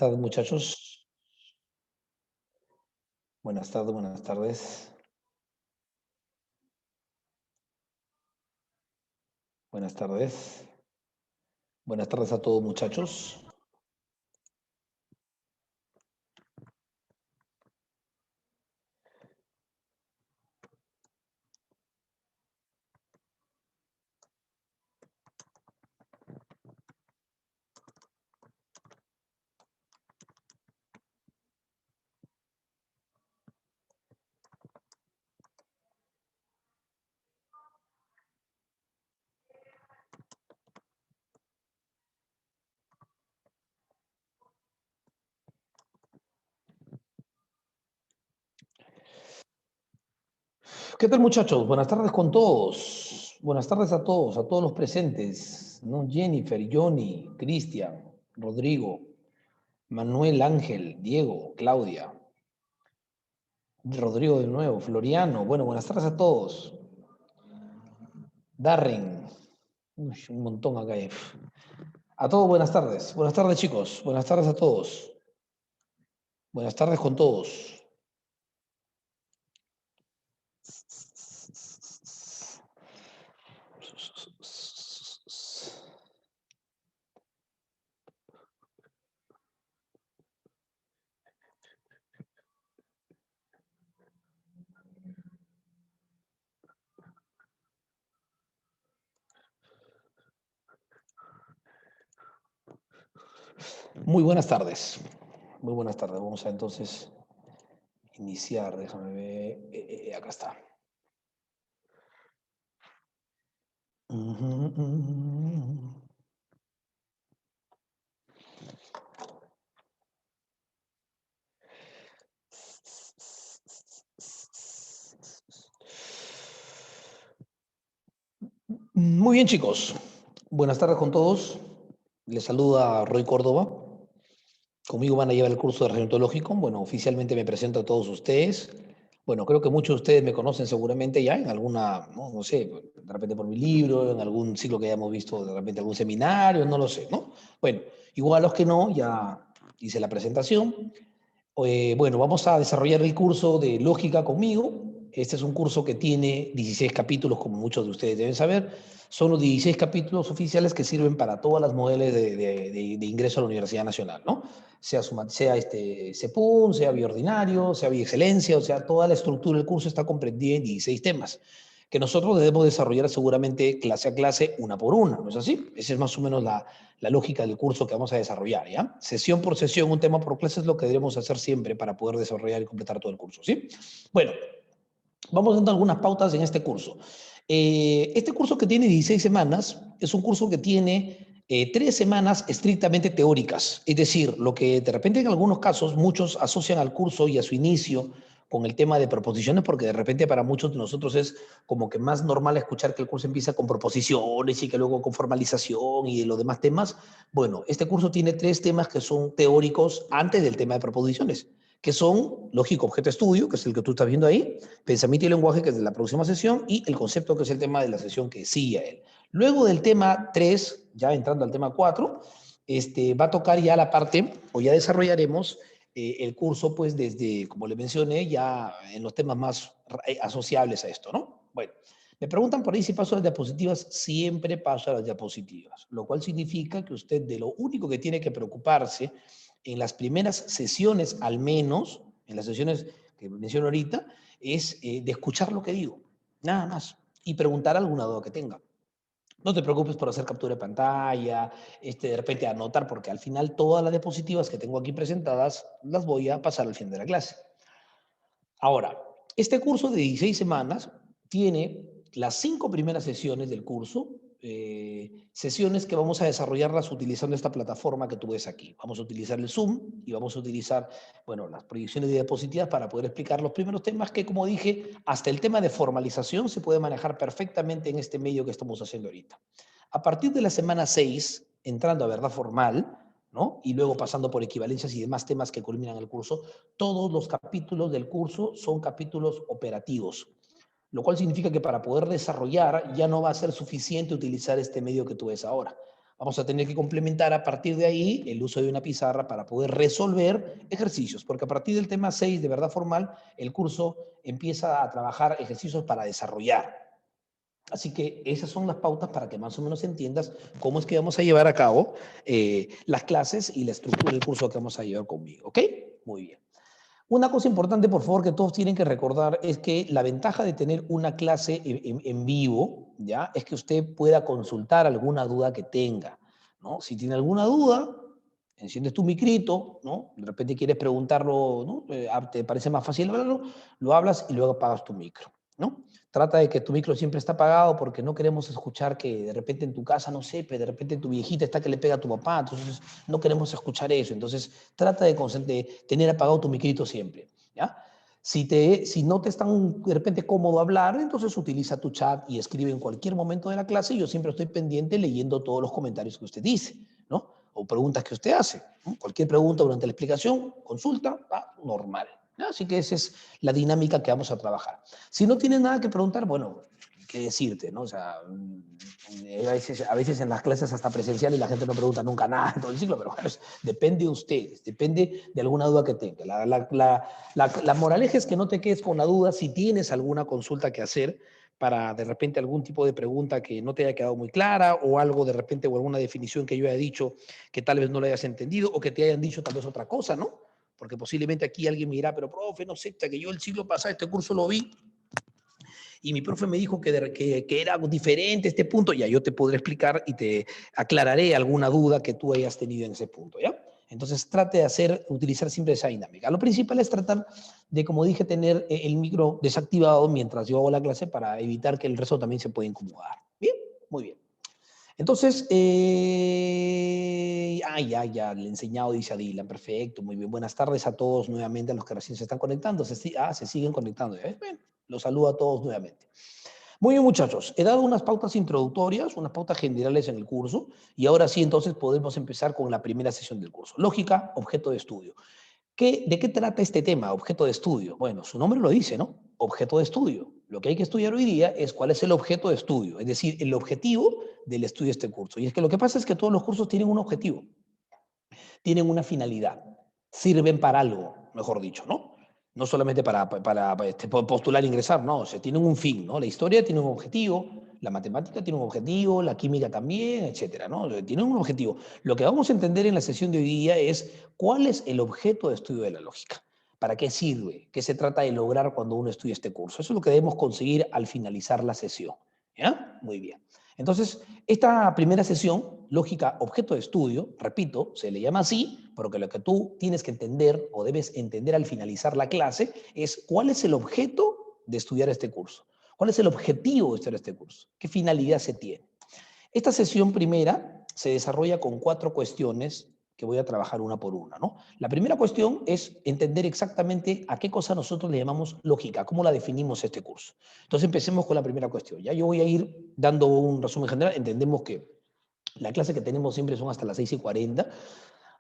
tardes, muchachos. Buenas tardes, buenas tardes. Buenas tardes. Buenas tardes a todos, muchachos. ¿Qué tal, muchachos? Buenas tardes con todos. Buenas tardes a todos los presentes, ¿no? Jennifer, Johnny, Cristian, Rodrigo, Manuel, Ángel, Diego, Claudia, Rodrigo de nuevo, Floriano. Bueno, buenas tardes a todos. Darren. Uy, un montón acá. A todos, buenas tardes. Buenas tardes, chicos. Buenas tardes a todos. Buenas tardes con todos. Muy buenas tardes. Muy buenas tardes. Vamos a entonces iniciar. Déjame ver. Acá está. Muy bien, chicos. Buenas tardes con todos. Les saluda Roy Córdoba. Conmigo van a llevar el curso de régimen ontológico. Bueno, oficialmente me presento a todos ustedes. Bueno, creo que muchos de ustedes me conocen seguramente ya en alguna, no sé, de repente por mi libro, en algún ciclo que hayamos visto, de repente algún seminario, no lo sé, ¿no? Bueno, igual a los que no, ya hice la presentación. Bueno, vamos a desarrollar el curso de lógica conmigo. Este es un curso que tiene 16 capítulos, como muchos de ustedes deben saber. Son los 16 capítulos oficiales que sirven para todas las modelos de ingreso a la Universidad Nacional, ¿no? Sea CEPUM, sea Biordinario, sea Biexcelencia, o sea, toda la estructura del curso está comprendida en 16 temas que nosotros debemos desarrollar seguramente clase a clase, una por una, ¿no es así? Esa es más o menos la lógica del curso que vamos a desarrollar, ¿ya? Sesión por sesión, un tema por clase es lo que debemos hacer siempre para poder desarrollar y completar todo el curso, ¿sí? Bueno, vamos dando algunas pautas en este curso. Este curso que tiene 16 semanas es un curso que tiene 3 semanas estrictamente teóricas, es decir, lo que de repente en algunos casos muchos asocian al curso y a su inicio con el tema de proposiciones, porque de repente para muchos de nosotros es como que más normal escuchar que el curso empieza con proposiciones y que luego con formalización y los demás temas. Bueno, este curso tiene 3 temas que son teóricos antes del tema de proposiciones, que son lógico objeto estudio, que es el que tú estás viendo ahí, pensamiento y lenguaje, que es de la próxima sesión, y el concepto, que es el tema de la sesión que sigue a él. Luego del tema 3, ya entrando al tema 4, va a tocar ya la parte, o ya desarrollaremos el curso, pues desde, como le mencioné, ya en los temas más asociables a esto, ¿no? Bueno, me preguntan por ahí si paso las diapositivas. Siempre paso a las diapositivas, lo cual significa que usted de lo único que tiene que preocuparse en las primeras sesiones, al menos, en las sesiones que menciono ahorita, es de escuchar lo que digo, nada más, y preguntar alguna duda que tenga. No te preocupes por hacer captura de pantalla, de repente anotar, porque al final todas las diapositivas que tengo aquí presentadas las voy a pasar al fin de la clase. Ahora, este curso de 16 semanas tiene las 5 primeras sesiones del curso, sesiones que vamos a desarrollarlas utilizando esta plataforma que tú ves aquí. Vamos a utilizar el Zoom y vamos a utilizar, bueno, las proyecciones de diapositivas para poder explicar los primeros temas que, como dije, hasta el tema de formalización se puede manejar perfectamente en este medio que estamos haciendo ahorita. A partir de la semana 6, entrando a verdad formal, ¿no? Y luego pasando por equivalencias y demás temas que culminan el curso, todos los capítulos del curso son capítulos operativos, lo cual significa que para poder desarrollar ya no va a ser suficiente utilizar este medio que tú ves ahora. Vamos a tener que complementar a partir de ahí el uso de una pizarra para poder resolver ejercicios, porque a partir del tema 6 de verdad formal, el curso empieza a trabajar ejercicios para desarrollar. Así que esas son las pautas para que más o menos entiendas cómo es que vamos a llevar a cabo las clases y la estructura del curso que vamos a llevar conmigo, ¿ok? Muy bien. Una cosa importante, por favor, que todos tienen que recordar es que la ventaja de tener una clase en vivo, ¿ya? Es que usted pueda consultar alguna duda que tenga, ¿no? Si tiene alguna duda, enciendes tu micrito, ¿no? De repente quieres preguntarlo, ¿no? Te parece más fácil hablarlo, lo hablas y luego apagas tu micro, ¿no? Trata de que tu micro siempre está apagado porque no queremos escuchar que de repente en tu casa, no sé, pero de repente tu viejita está que le pega a tu papá, entonces no queremos escuchar eso. Entonces trata de tener apagado tu micrito siempre, ¿ya? Si no te es tan de repente cómodo hablar, entonces utiliza tu chat y escribe en cualquier momento de la clase. Yo siempre estoy pendiente leyendo todos los comentarios que usted dice, ¿no? O preguntas que usted hace, ¿no? Cualquier pregunta durante la explicación, consulta, va normal, ¿no? Así que esa es la dinámica que vamos a trabajar. Si no tienes nada que preguntar, bueno, qué decirte, ¿no? O sea, a veces en las clases hasta presenciales la gente no pregunta nunca nada en todo el ciclo, pero bueno, depende de ustedes, depende de alguna duda que tenga. La moraleja es que no te quedes con la duda si tienes alguna consulta que hacer para de repente algún tipo de pregunta que no te haya quedado muy clara o algo de repente o alguna definición que yo haya dicho que tal vez no lo hayas entendido o que te hayan dicho tal vez otra cosa, ¿no? Porque posiblemente aquí alguien me dirá, pero profe, no sé, que yo el siglo pasado este curso lo vi y mi profe me dijo que era diferente este punto, ya yo te podré explicar y te aclararé alguna duda que tú hayas tenido en ese punto, ¿ya? Entonces trate de utilizar siempre esa dinámica. Lo principal es tratar de, como dije, tener el micro desactivado mientras yo hago la clase para evitar que el resto también se pueda incomodar. ¿Bien? Muy bien. Entonces, ya, le he enseñado, dice Adilan, perfecto, muy bien. Buenas tardes a todos nuevamente, a los que recién se están conectando. Se siguen conectando. Bueno, los saludo a todos nuevamente. Muy bien, muchachos, he dado unas pautas introductorias, unas pautas generales en el curso, y ahora sí, entonces podemos empezar con la primera sesión del curso. Lógica, objeto de estudio. ¿De qué trata este tema, objeto de estudio? Bueno, su nombre lo dice, ¿no? Objeto de estudio. Lo que hay que estudiar hoy día es cuál es el objeto de estudio, es decir, el objetivo del estudio de este curso. Y es que lo que pasa es que todos los cursos tienen un objetivo, tienen una finalidad, sirven para algo, mejor dicho, ¿no? No solamente para postular e ingresar, no, o sea, tienen un fin, ¿no? La historia tiene un objetivo, la matemática tiene un objetivo, la química también, etcétera, ¿no? Tienen un objetivo. Lo que vamos a entender en la sesión de hoy día es cuál es el objeto de estudio de la lógica. ¿Para qué sirve? ¿Qué se trata de lograr cuando uno estudia este curso? Eso es lo que debemos conseguir al finalizar la sesión. ¿Ya? Muy bien. Entonces, esta primera sesión, lógica objeto de estudio, repito, se le llama así porque lo que tú tienes que entender o debes entender al finalizar la clase es cuál es el objeto de estudiar este curso. ¿Cuál es el objetivo de estudiar este curso? ¿Qué finalidad se tiene? Esta sesión primera se desarrolla con 4 cuestiones que voy a trabajar una por una, ¿no? La primera cuestión es entender exactamente a qué cosa nosotros le llamamos lógica, cómo la definimos este curso. Entonces empecemos con la primera cuestión. Ya yo voy a ir dando un resumen general. Entendemos que la clase que tenemos siempre son hasta las 6:40,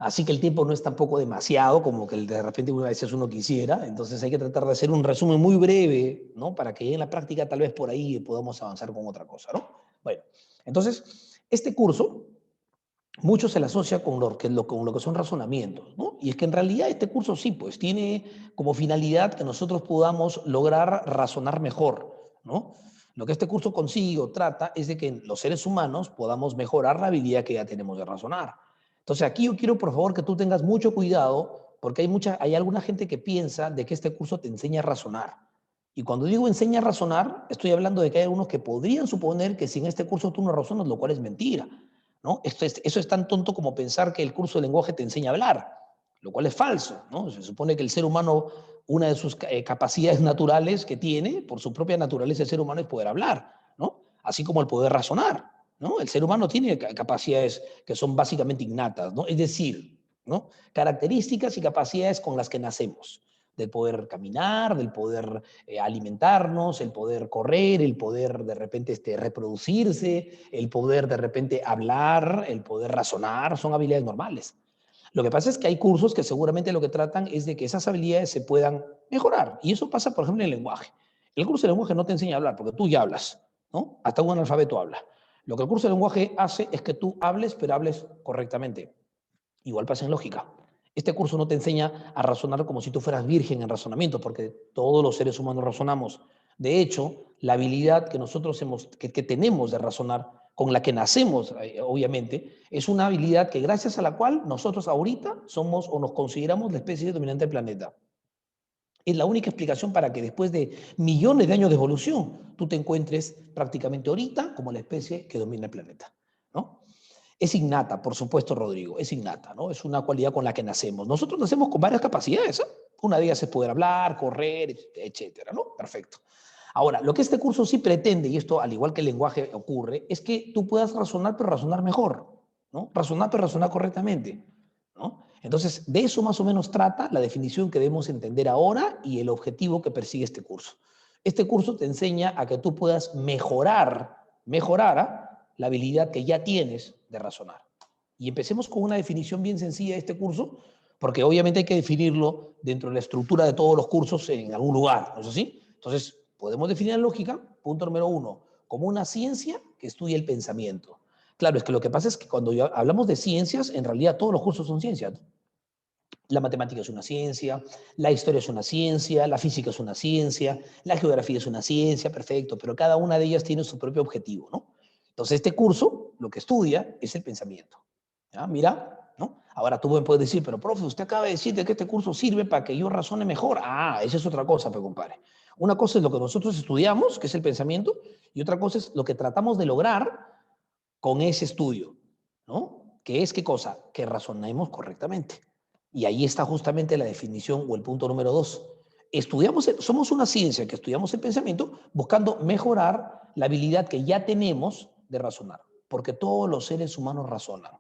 así que el tiempo no es tampoco demasiado como que de repente una vez uno quisiera, entonces hay que tratar de hacer un resumen muy breve, ¿no? Para que en la práctica tal vez por ahí podamos avanzar con otra cosa, ¿no? Bueno, entonces, este curso, mucho se le asocia con lo que son razonamientos, ¿no? Y es que en realidad este curso sí, pues tiene como finalidad que nosotros podamos lograr razonar mejor, ¿no? Lo que este curso consigue o trata es de que los seres humanos podamos mejorar la habilidad que ya tenemos de razonar. Entonces aquí yo quiero por favor que tú tengas mucho cuidado porque hay alguna gente que piensa de que este curso te enseña a razonar. Y cuando digo enseña a razonar, estoy hablando de que hay algunos que podrían suponer que si en este curso tú no razonas, lo cual es mentira, ¿no? Eso es tan tonto como pensar que el curso de lenguaje te enseña a hablar, lo cual es falso, ¿no? Se supone que el ser humano, una de sus capacidades naturales que tiene, por su propia naturaleza el ser humano, es poder hablar, ¿no? Así como el poder razonar, ¿no? El ser humano tiene capacidades que son básicamente innatas, ¿no? Es decir, ¿no? Características y capacidades con las que nacemos, del poder caminar, del poder alimentarnos, el poder correr, el poder de repente reproducirse, el poder de repente hablar, el poder razonar, son habilidades normales. Lo que pasa es que hay cursos que seguramente lo que tratan es de que esas habilidades se puedan mejorar. Y eso pasa, por ejemplo, en el lenguaje. El curso de lenguaje no te enseña a hablar, porque tú ya hablas, ¿no? Hasta un analfabeto habla. Lo que el curso de lenguaje hace es que tú hables, pero hables correctamente. Igual pasa en lógica. Este curso no te enseña a razonar como si tú fueras virgen en razonamiento, porque todos los seres humanos razonamos. De hecho, la habilidad que nosotros que tenemos de razonar, con la que nacemos, obviamente, es una habilidad que gracias a la cual nosotros ahorita somos o nos consideramos la especie dominante del planeta. Es la única explicación para que después de millones de años de evolución, tú te encuentres prácticamente ahorita como la especie que domina el planeta, ¿no? Es innata, por supuesto, Rodrigo, es innata, ¿no? Es una cualidad con la que nacemos. Nosotros nacemos con varias capacidades, ¿eh? Una de ellas es poder hablar, correr, etcétera, ¿no? Perfecto. Ahora, lo que este curso sí pretende, y esto al igual que el lenguaje ocurre, es que tú puedas razonar, pero razonar mejor, ¿no? Razonar, pero razonar correctamente, ¿no? Entonces, de eso más o menos trata la definición que debemos entender ahora y el objetivo que persigue este curso. Este curso te enseña a que tú puedas mejorar la habilidad que ya tienes de razonar. Y empecemos con una definición bien sencilla de este curso, porque obviamente hay que definirlo dentro de la estructura de todos los cursos en algún lugar, ¿no es así? Entonces, podemos definir la lógica, punto número 1, como una ciencia que estudia el pensamiento. Claro, es que lo que pasa es que cuando hablamos de ciencias, en realidad todos los cursos son ciencias. La matemática es una ciencia, la historia es una ciencia, la física es una ciencia, la geografía es una ciencia, perfecto, pero cada una de ellas tiene su propio objetivo, ¿no? Entonces, este curso lo que estudia es el pensamiento. ¿Ya? Mira, ¿no? Ahora tú me puedes decir, pero profe, usted acaba de decir que este curso sirve para que yo razone mejor. Ah, esa es otra cosa, pero compadre. Una cosa es lo que nosotros estudiamos, que es el pensamiento, y otra cosa es lo que tratamos de lograr con ese estudio, ¿no? ¿Qué es qué cosa? Que razonemos correctamente. Y ahí está justamente la definición o el punto número 2. Somos una ciencia que estudiamos el pensamiento buscando mejorar la habilidad que ya tenemos de razonar, porque todos los seres humanos razonan,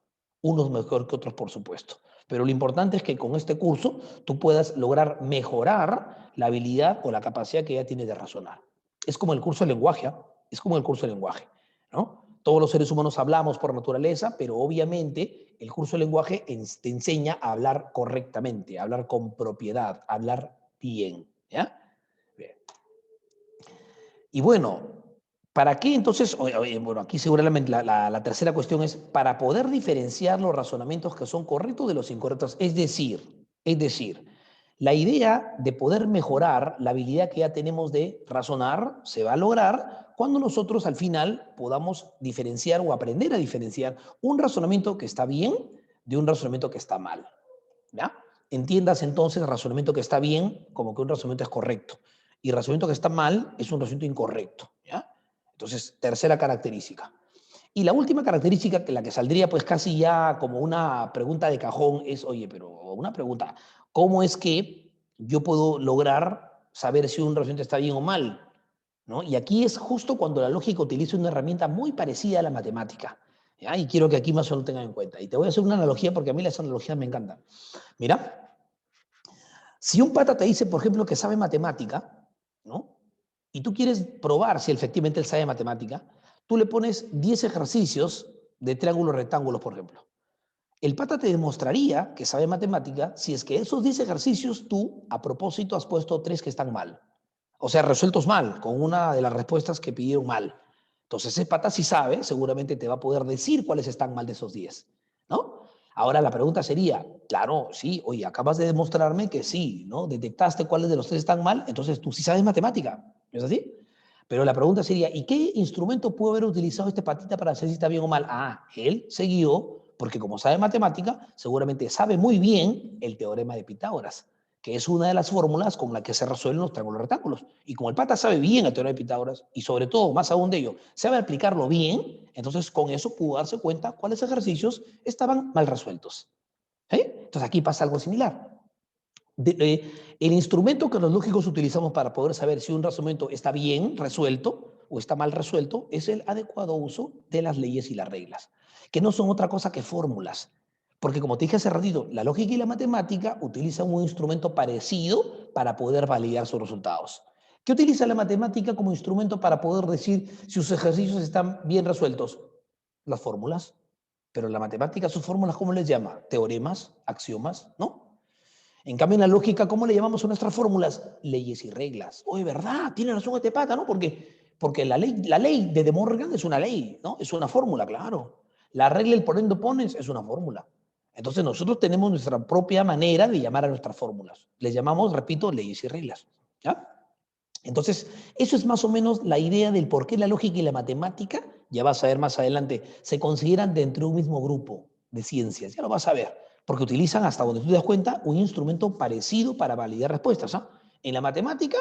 unos mejor que otros, por supuesto. Pero lo importante es que con este curso tú puedas lograr mejorar la habilidad o la capacidad que ya tienes de razonar. Es como el curso de lenguaje, ¿eh? Es como el curso de lenguaje, ¿no? Todos los seres humanos hablamos por naturaleza, pero obviamente el curso de lenguaje te enseña a hablar correctamente, a hablar con propiedad, a hablar bien, ¿ya? Bien. Y bueno, ¿para qué entonces? Bueno, aquí seguramente la tercera cuestión es para poder diferenciar los razonamientos que son correctos de los incorrectos. Es decir, la idea de poder mejorar la habilidad que ya tenemos de razonar se va a lograr cuando nosotros al final podamos diferenciar o aprender a diferenciar un razonamiento que está bien de un razonamiento que está mal. ¿Ya? Entiendas entonces razonamiento que está bien como que un razonamiento es correcto y razonamiento que está mal es un razonamiento incorrecto. ¿Ya? Entonces, tercera característica. Y la última característica, que la que saldría pues casi ya como una pregunta de cajón, es, oye, pero una pregunta, ¿cómo es que yo puedo lograr saber si un razonamiento está bien o mal? ¿No? Y aquí es justo cuando la lógica utiliza una herramienta muy parecida a la matemática. ¿Ya? Y quiero que aquí más o menos lo tengan en cuenta. Y te voy a hacer una analogía porque a mí las analogías me encantan. Mira, si un pata te dice, por ejemplo, que sabe matemática, ¿no? Y tú quieres probar si efectivamente él sabe matemática, tú le pones 10 ejercicios de triángulos rectángulos, por ejemplo. El pata te demostraría que sabe matemática si es que esos 10 ejercicios tú, a propósito, has puesto 3 que están mal. O sea, resueltos mal, con una de las respuestas que pidieron mal. Entonces, ese pata si sabe, seguramente te va a poder decir cuáles están mal de esos 10, ¿no? Ahora la pregunta sería, claro, sí, oye, acabas de demostrarme que sí, ¿no? Detectaste cuáles de los 3 están mal, entonces tú sí sabes matemática, ¿no es así? Pero la pregunta sería, ¿y qué instrumento pudo haber utilizado este patita para saber si está bien o mal? Ah, él se guió, porque como sabe matemática, seguramente sabe muy bien el teorema de Pitágoras, que es una de las fórmulas con la que se resuelven los triángulos rectángulos. Y como el pata sabe bien el teorema de Pitágoras, y sobre todo, más aún de ello, sabe aplicarlo bien, entonces con eso pudo darse cuenta cuáles ejercicios estaban mal resueltos. ¿Sí? Entonces aquí pasa algo similar. El instrumento que los lógicos utilizamos para poder saber si un razonamiento está bien resuelto o está mal resuelto es el adecuado uso de las leyes y las reglas, que no son otra cosa que fórmulas. Porque como te dije hace ratito, la lógica y la matemática utilizan un instrumento parecido para poder validar sus resultados. ¿Qué utiliza la matemática como instrumento para poder decir si sus ejercicios están bien resueltos? Las fórmulas. Pero la matemática, sus fórmulas, ¿cómo les llama? Teoremas, axiomas, ¿no? En cambio, en la lógica, ¿cómo le llamamos a nuestras fórmulas? Leyes y reglas. Oye, ¿verdad? Tiene razón este pata, ¿no? Porque la ley de De Morgan es una ley, ¿no? Es una fórmula, claro. La regla del por ende opones es una fórmula. Entonces nosotros tenemos nuestra propia manera de llamar a nuestras fórmulas. Les llamamos, repito, leyes y reglas. ¿Ya? Entonces, eso es más o menos la idea del por qué la lógica y la matemática, ya vas a ver más adelante, se consideran dentro de un mismo grupo de ciencias. Ya lo vas a ver, porque utilizan, hasta donde tú te das cuenta, un instrumento parecido para validar respuestas. ¿Ah? En la matemática,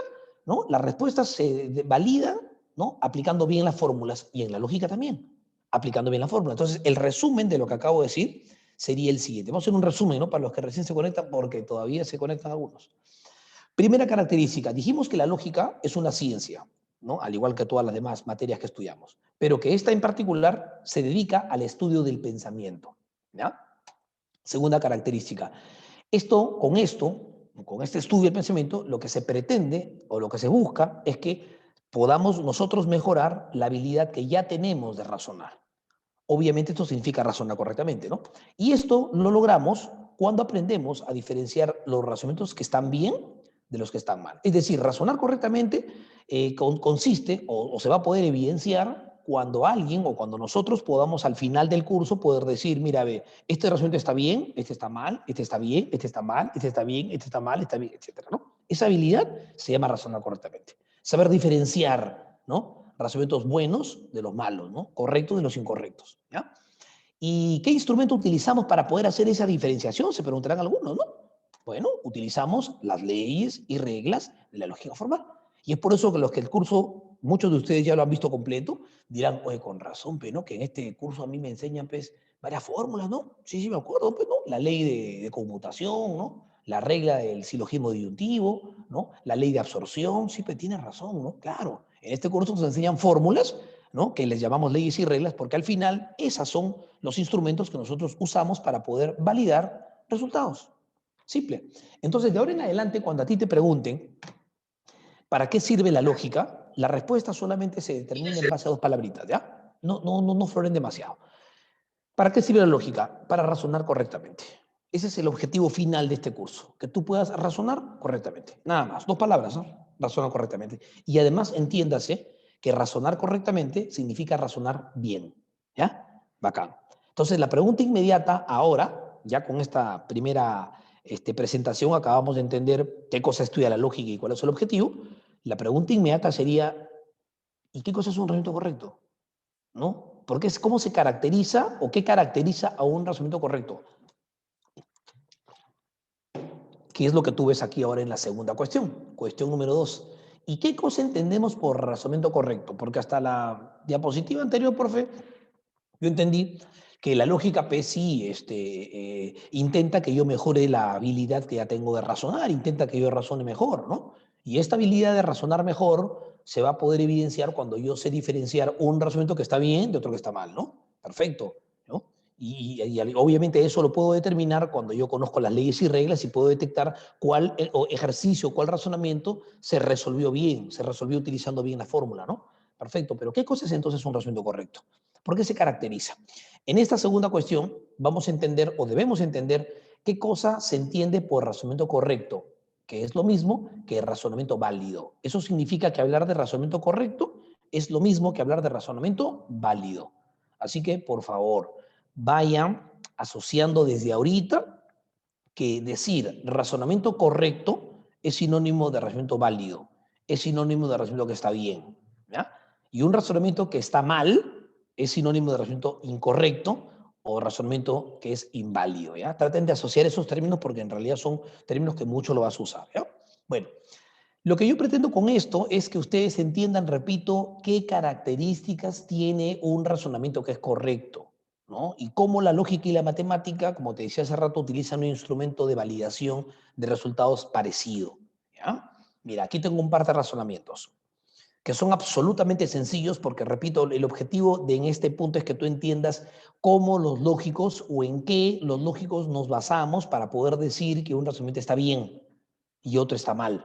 ¿no? Las respuestas se validan, ¿no? Aplicando bien las fórmulas, y en la lógica también, aplicando bien la fórmula. Entonces, el resumen de lo que acabo de decir sería el siguiente. Vamos a hacer un resumen, ¿no? Para los que recién se conectan, porque todavía se conectan algunos. Primera característica, dijimos que la lógica es una ciencia, ¿no? Al igual que todas las demás materias que estudiamos, pero que esta en particular se dedica al estudio del pensamiento. ¿Ya? Segunda característica, con este estudio del pensamiento, lo que se pretende o lo que se busca es que podamos nosotros mejorar la habilidad que ya tenemos de razonar. Obviamente esto significa razonar correctamente, ¿no? Y esto lo logramos cuando aprendemos a diferenciar los razonamientos que están bien de los que están mal. Es decir, razonar correctamente consiste o se va a poder evidenciar cuando alguien o cuando nosotros podamos al final del curso poder decir, mira, ve, este razonamiento está bien, este está mal, este está bien, este está mal, este está bien, este está mal, está bien, etcétera, ¿no? Esa habilidad se llama razonar correctamente. Saber diferenciar, ¿no? Razonamientos buenos de los malos, ¿no? Correctos de los incorrectos, ¿ya? ¿Y qué instrumento utilizamos para poder hacer esa diferenciación? Se preguntarán algunos, ¿no? Bueno, utilizamos las leyes y reglas de la lógica formal. Y es por eso que los que el curso, muchos de ustedes ya lo han visto completo, dirán, oye, con razón, pero ¿no? Que en este curso a mí me enseñan, pues, varias fórmulas, ¿no? Sí, sí, me acuerdo, pues, ¿no? La ley de conmutación, ¿no? La regla del silogismo disyuntivo, ¿no? La ley de absorción, sí, pues tienes razón, ¿no? Claro, en este curso nos enseñan fórmulas, ¿no? Que les llamamos leyes y reglas, porque al final esas son los instrumentos que nosotros usamos para poder validar resultados. Simple. Entonces, de ahora en adelante, cuando a ti te pregunten, ¿para qué sirve la lógica? La respuesta solamente se determina en base a dos palabritas, ¿ya? No floren demasiado. ¿Para qué sirve la lógica? Para razonar correctamente. Ese es el objetivo final de este curso, que tú puedas razonar correctamente. Nada más, dos palabras, ¿no? Razonar correctamente. Y además entiéndase que razonar correctamente significa razonar bien, ¿ya? Bacán. Entonces, la pregunta inmediata ahora, ya con esta primera presentación acabamos de entender qué cosa estudia la lógica y cuál es el objetivo. La pregunta inmediata sería, ¿y qué cosa es un razonamiento correcto? ¿No? Porque es cómo se caracteriza o qué caracteriza a un razonamiento correcto, que es lo que tú ves aquí ahora en la segunda cuestión. Cuestión número 2. ¿Y qué cosa entendemos por razonamiento correcto? Porque hasta la diapositiva anterior, profe, yo entendí que la lógica P sí intenta que yo mejore la habilidad que ya tengo de razonar, intenta que yo razone mejor, ¿no? Y esta habilidad de razonar mejor se va a poder evidenciar cuando yo sé diferenciar un razonamiento que está bien de otro que está mal, ¿no? Perfecto, ¿no? Y obviamente eso lo puedo determinar cuando yo conozco las leyes y reglas y puedo detectar cuál ejercicio, cuál razonamiento se resolvió bien, se resolvió utilizando bien la fórmula, ¿no? Perfecto, pero ¿qué cosa es entonces un razonamiento correcto? ¿Por qué se caracteriza? En esta segunda cuestión vamos a entender o debemos entender qué cosa se entiende por razonamiento correcto, que es lo mismo que razonamiento válido. Eso significa que hablar de razonamiento correcto es lo mismo que hablar de razonamiento válido. Así que, por favor, vayan asociando desde ahorita que decir razonamiento correcto es sinónimo de razonamiento válido, es sinónimo de razonamiento que está bien, ¿ya? Y un razonamiento que está mal es sinónimo de razonamiento incorrecto o razonamiento que es inválido, ¿ya? Traten de asociar esos términos porque en realidad son términos que mucho lo vas a usar, ¿ya? Bueno, lo que yo pretendo con esto es que ustedes entiendan, repito, qué características tiene un razonamiento que es correcto, ¿no? Y cómo la lógica y la matemática, como te decía hace rato, utilizan un instrumento de validación de resultados parecido, ¿ya? Mira, aquí tengo un par de razonamientos que son absolutamente sencillos porque, repito, el objetivo de en este punto es que tú entiendas cómo los lógicos o en qué los lógicos nos basamos para poder decir que un razonamiento está bien y otro está mal.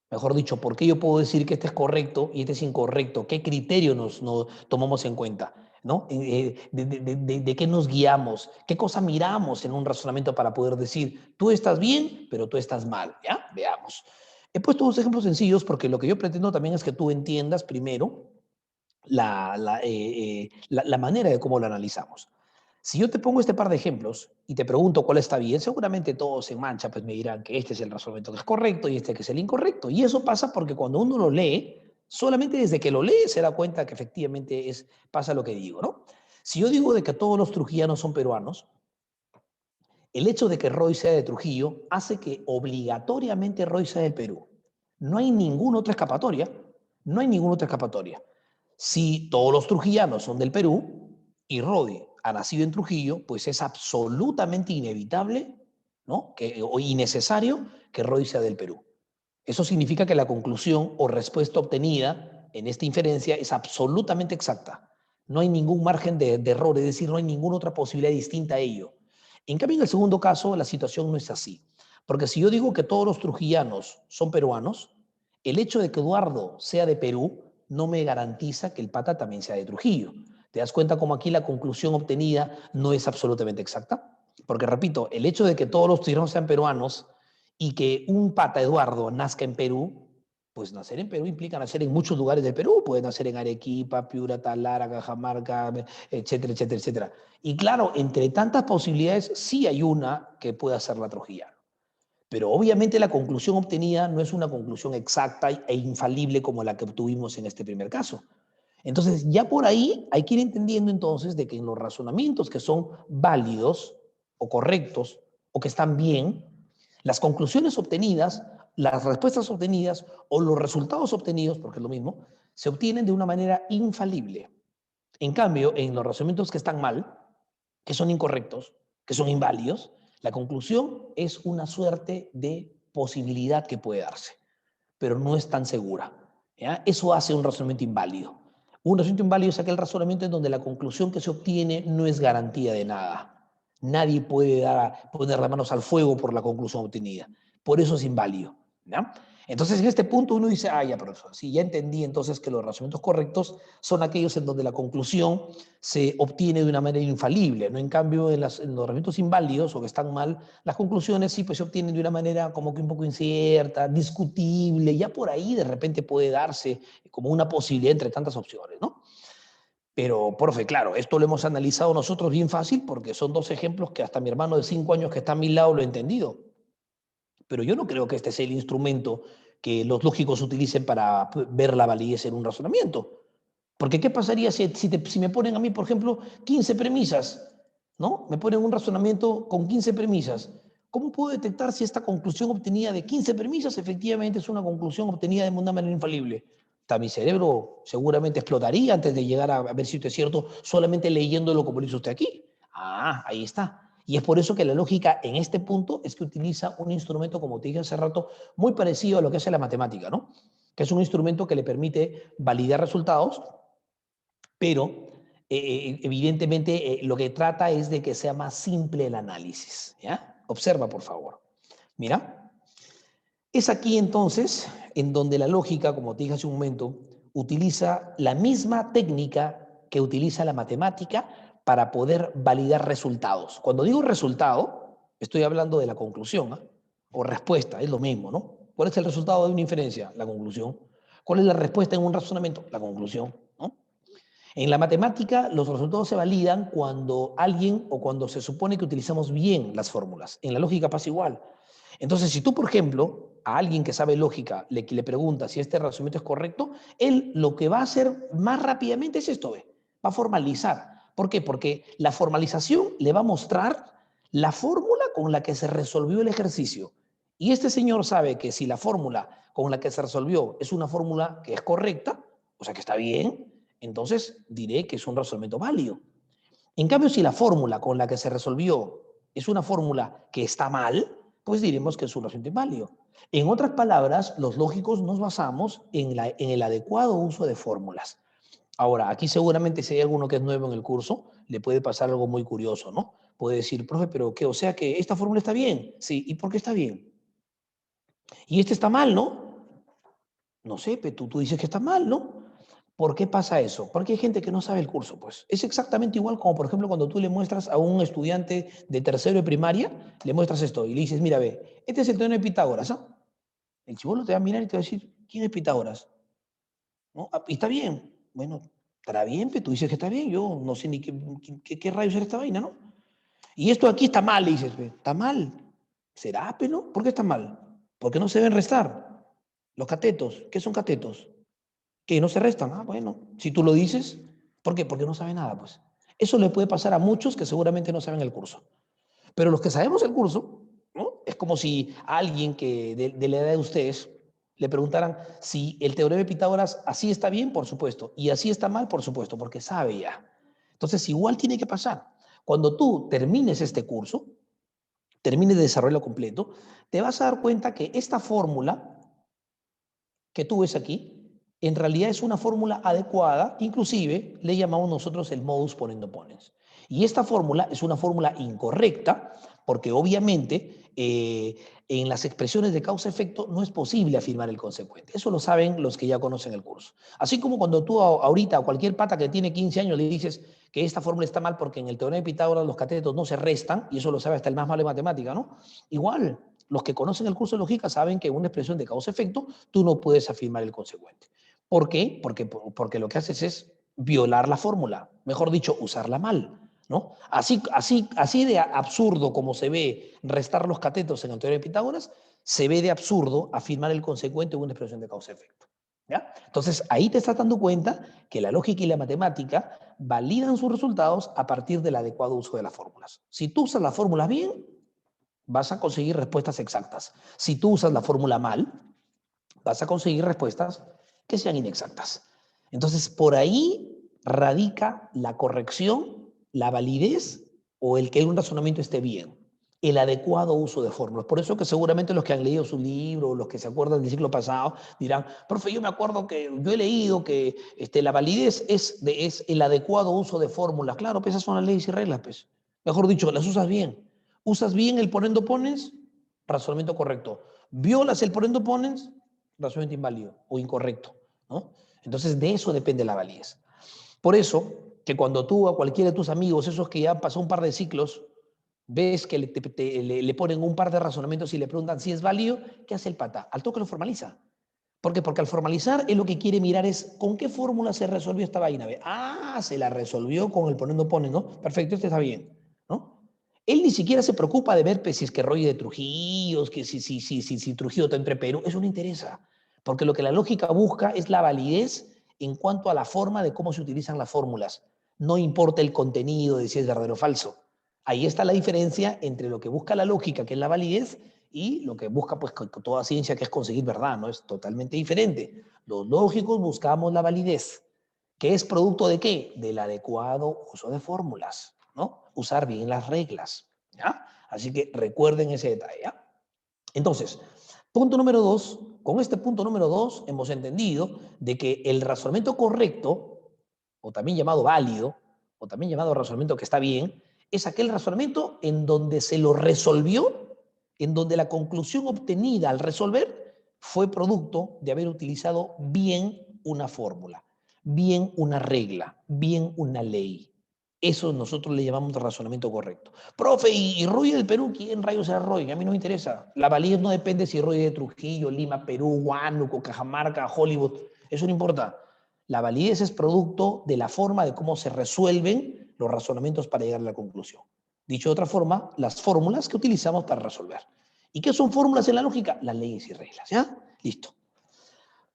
Mejor dicho, ¿por qué yo puedo decir que este es correcto y este es incorrecto? ¿Qué criterio nos tomamos en cuenta? ¿No? ¿De qué nos guiamos? ¿Qué cosa miramos en un razonamiento para poder decir, tú estás bien, pero tú estás mal? ¿Ya? Veamos. He puesto dos ejemplos sencillos porque lo que yo pretendo también es que tú entiendas primero la manera de cómo lo analizamos. Si yo te pongo este par de ejemplos y te pregunto cuál está bien, seguramente todos en mancha pues me dirán que este es el razonamiento que es correcto y este que es el incorrecto. Y eso pasa porque cuando uno lo lee, solamente desde que lo lee se da cuenta que efectivamente pasa lo que digo, ¿no? Si yo digo de que todos los trujillanos son peruanos, el hecho de que Roy sea de Trujillo hace que obligatoriamente Roy sea del Perú. No hay ninguna otra escapatoria. No hay ninguna otra escapatoria. Si todos los trujillanos son del Perú y Rodi ha nacido en Trujillo, pues es absolutamente inevitable, ¿no? O innecesario que Rodi sea del Perú. Eso significa que la conclusión o respuesta obtenida en esta inferencia es absolutamente exacta. No hay ningún margen de error, es decir, no hay ninguna otra posibilidad distinta a ello. En cambio, en el segundo caso, la situación no es así. Porque si yo digo que todos los trujillanos son peruanos, el hecho de que Eduardo sea de Perú no me garantiza que el pata también sea de Trujillo. ¿Te das cuenta cómo aquí la conclusión obtenida no es absolutamente exacta? Porque, repito, el hecho de que todos los trujillanos sean peruanos y que un pata Eduardo nazca en Perú, pues nacer en Perú implica nacer en muchos lugares del Perú, puede nacer en Arequipa, Piura, Talara, Cajamarca, etcétera, etcétera, etcétera. Y claro, entre tantas posibilidades, sí hay una que pueda ser la trujillana. Pero obviamente la conclusión obtenida no es una conclusión exacta e infalible como la que obtuvimos en este primer caso. Entonces, ya por ahí hay que ir entendiendo entonces de que en los razonamientos que son válidos o correctos o que están bien, las conclusiones obtenidas, las respuestas obtenidas o los resultados obtenidos, porque es lo mismo, se obtienen de una manera infalible. En cambio, en los razonamientos que están mal, que son incorrectos, que son inválidos, la conclusión es una suerte de posibilidad que puede darse, pero no es tan segura. ¿Ya? Eso hace un razonamiento inválido. Un razonamiento inválido es aquel razonamiento en donde la conclusión que se obtiene no es garantía de nada. Nadie puede poner las manos al fuego por la conclusión obtenida. Por eso es inválido. ¿Ya? Entonces, en este punto uno dice, ah, ya, profesor, sí, ya entendí entonces que los razonamientos correctos son aquellos en donde la conclusión se obtiene de una manera infalible, ¿no? En cambio, en los razonamientos inválidos o que están mal, las conclusiones sí pues se obtienen de una manera como que un poco incierta, discutible, ya por ahí de repente puede darse como una posibilidad entre tantas opciones, ¿no? Pero, profe, claro, esto lo hemos analizado nosotros bien fácil porque son dos ejemplos que hasta mi hermano de 5 años que está a mi lado lo ha entendido. Pero yo no creo que este sea el instrumento que los lógicos utilicen para ver la validez en un razonamiento. Porque ¿qué pasaría si me ponen a mí, por ejemplo, 15 premisas? ¿No? Me ponen un razonamiento con 15 premisas. ¿Cómo puedo detectar si esta conclusión obtenida de 15 premisas efectivamente es una conclusión obtenida de una manera infalible? Hasta mi cerebro seguramente explotaría antes de llegar a ver si esto es cierto solamente leyéndolo como lo hizo usted aquí. Ah, ahí está. Y es por eso que la lógica en este punto es que utiliza un instrumento, como te dije hace rato, muy parecido a lo que hace la matemática, ¿no? Que es un instrumento que le permite validar resultados, pero evidentemente lo que trata es de que sea más simple el análisis, ¿ya? Observa, por favor. Mira, es aquí entonces en donde la lógica, como te dije hace un momento, utiliza la misma técnica que utiliza la matemática para poder validar resultados. Cuando digo resultado, estoy hablando de la conclusión, ¿eh? O respuesta, es lo mismo, ¿no? ¿Cuál es el resultado de una inferencia? La conclusión. ¿Cuál es la respuesta en un razonamiento? La conclusión, ¿no? En la matemática, los resultados se validan cuando alguien o cuando se supone que utilizamos bien las fórmulas. En la lógica pasa igual. Entonces, si tú, por ejemplo, a alguien que sabe lógica le preguntas si este razonamiento es correcto, él lo que va a hacer más rápidamente es esto, ¿ve? Va a formalizar. ¿Por qué? Porque la formalización le va a mostrar la fórmula con la que se resolvió el ejercicio. Y este señor sabe que si la fórmula con la que se resolvió es una fórmula que es correcta, o sea que está bien, entonces diré que es un razonamiento válido. En cambio, si la fórmula con la que se resolvió es una fórmula que está mal, pues diremos que es un razonamiento inválido. En otras palabras, los lógicos nos basamos en el adecuado uso de fórmulas. Ahora, aquí seguramente si hay alguno que es nuevo en el curso, le puede pasar algo muy curioso, ¿no? Puede decir, profe, pero ¿qué? O sea que esta fórmula está bien. Sí, ¿y por qué está bien? Y este está mal, ¿no? No sé, pero tú dices que está mal, ¿no? ¿Por qué pasa eso? Porque hay gente que no sabe el curso, pues. Es exactamente igual como, por ejemplo, cuando tú le muestras a un estudiante de tercero de primaria, le muestras esto y le dices, mira, ve, este es el teorema de Pitágoras, ¿ah? El chibolo te va a mirar y te va a decir, ¿quién es Pitágoras? ¿No? Ah, y está bien. Bueno, ¿Estará bien? Pero tú dices que está bien. Yo no sé ni qué rayos era esta vaina, ¿no? Y esto aquí está mal, le dices. Está mal. ¿Será, pero? ¿Por qué está mal? Porque no se deben restar. Los catetos. ¿Qué son catetos? Que no se restan. Ah, bueno. Si tú lo dices, ¿por qué? Porque no sabe nada, pues. Eso le puede pasar a muchos que seguramente no saben el curso. Pero los que sabemos el curso, ¿no? Es como si a alguien que de la edad de ustedes le preguntaran si el teorema de Pitágoras así está bien, por supuesto, y así está mal, por supuesto, porque sabe ya. Entonces, igual tiene que pasar. Cuando tú termines este curso, termines de desarrollo completo, te vas a dar cuenta que esta fórmula que tú ves aquí, en realidad es una fórmula adecuada, inclusive le llamamos nosotros el modus ponendo ponens. Y esta fórmula es una fórmula incorrecta, porque obviamente en las expresiones de causa-efecto no es posible afirmar el consecuente. Eso lo saben los que ya conocen el curso. Así como cuando tú ahorita a cualquier pata que tiene 15 años le dices que esta fórmula está mal porque en el teorema de Pitágoras los catetos no se restan, y eso lo sabe hasta el más malo de matemática, ¿no? Igual, los que conocen el curso de lógica saben que en una expresión de causa-efecto tú no puedes afirmar el consecuente. ¿Por qué? Porque lo que haces es violar la fórmula, mejor dicho, usarla mal, ¿no? Así de absurdo como se ve restar los catetos en el teorema de Pitágoras, se ve de absurdo afirmar el consecuente en una expresión de causa-efecto. ¿Ya? Entonces, ahí te estás dando cuenta que la lógica y la matemática validan sus resultados a partir del adecuado uso de las fórmulas. Si tú usas las fórmulas bien, vas a conseguir respuestas exactas. Si tú usas la fórmula mal, vas a conseguir respuestas que sean inexactas. Entonces, por ahí radica la corrección, la validez o el que un razonamiento esté bien, el adecuado uso de fórmulas. Por eso que seguramente los que han leído su libro, los que se acuerdan del ciclo pasado, dirán, profe, yo me acuerdo que yo he leído que la validez es el adecuado uso de fórmulas. Claro, pues esas son las leyes y reglas, pues. Mejor dicho, las usas bien. Usas bien el ponendo ponens, razonamiento correcto. Violas el ponendo ponens, razonamiento inválido o incorrecto, ¿no? Entonces, de eso depende la validez. Por eso, que cuando tú a cualquiera de tus amigos, esos que ya han pasado un par de ciclos, ves que le ponen un par de razonamientos y le preguntan si es válido, ¿qué hace el pata? Al toque lo formaliza. ¿Por qué? Porque al formalizar, él lo que quiere mirar es con qué fórmula se resolvió esta vaina. ¿Ve? Ah, se la resolvió con el ponendo pone, ¿no? Perfecto, este está bien, ¿no? Él ni siquiera se preocupa de ver pues, si es que Roy de Trujillo, que si Trujillo está entre Perú, eso no interesa. Porque lo que la lógica busca es la validez en cuanto a la forma de cómo se utilizan las fórmulas. No importa el contenido de si es verdadero o falso. Ahí está la diferencia entre lo que busca la lógica, que es la validez, y lo que busca pues con toda ciencia, que es conseguir verdad, ¿no? Es totalmente diferente. Los lógicos buscamos la validez, que es producto de qué? Del adecuado uso de fórmulas, ¿no? Usar bien las reglas, ¿ya? Así que recuerden ese detalle, ¿ya? Entonces, punto número 2, con este punto número 2 hemos entendido de que el razonamiento correcto, o también llamado válido, o también llamado razonamiento que está bien, es aquel razonamiento en donde se lo resolvió, en donde la conclusión obtenida al resolver fue producto de haber utilizado bien una fórmula, bien una regla, bien una ley. Eso nosotros le llamamos razonamiento correcto. Profe, ¿y Roy del Perú? ¿Quién rayos era Roy? A mí no me interesa. La validez no depende si Roy de Trujillo, Lima, Perú, Huánuco, Cajamarca, Hollywood. Eso no importa. La validez es producto de la forma de cómo se resuelven los razonamientos para llegar a la conclusión. Dicho de otra forma, las fórmulas que utilizamos para resolver. ¿Y qué son fórmulas en la lógica? Las leyes y reglas, ¿ya? Listo.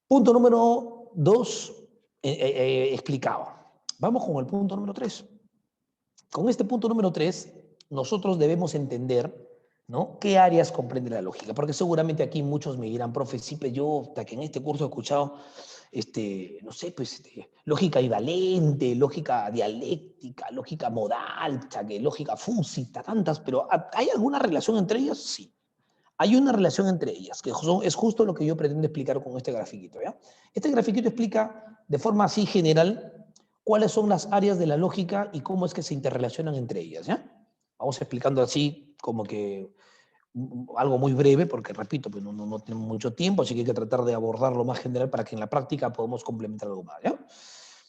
Punto número 2, explicado. Vamos con el punto número 3. Con este punto número 3, nosotros debemos entender, ¿no? ¿Qué áreas comprende la lógica? Porque seguramente aquí muchos me dirán, profe, sí, pero yo hasta que en este curso he escuchado, no sé, pues, lógica equivalente, lógica dialéctica, lógica modal, que lógica fúsica, tantas, pero ¿hay alguna relación entre ellas? Sí. Hay una relación entre ellas, que es justo lo que yo pretendo explicar con este grafiquito, ¿ya? Este grafiquito explica de forma así general cuáles son las áreas de la lógica y cómo es que se interrelacionan entre ellas, ¿ya? Vamos explicando así como que algo muy breve, porque repito, pues no tenemos mucho tiempo, así que hay que tratar de abordarlo más general para que en la práctica podamos complementar algo más, ¿ya?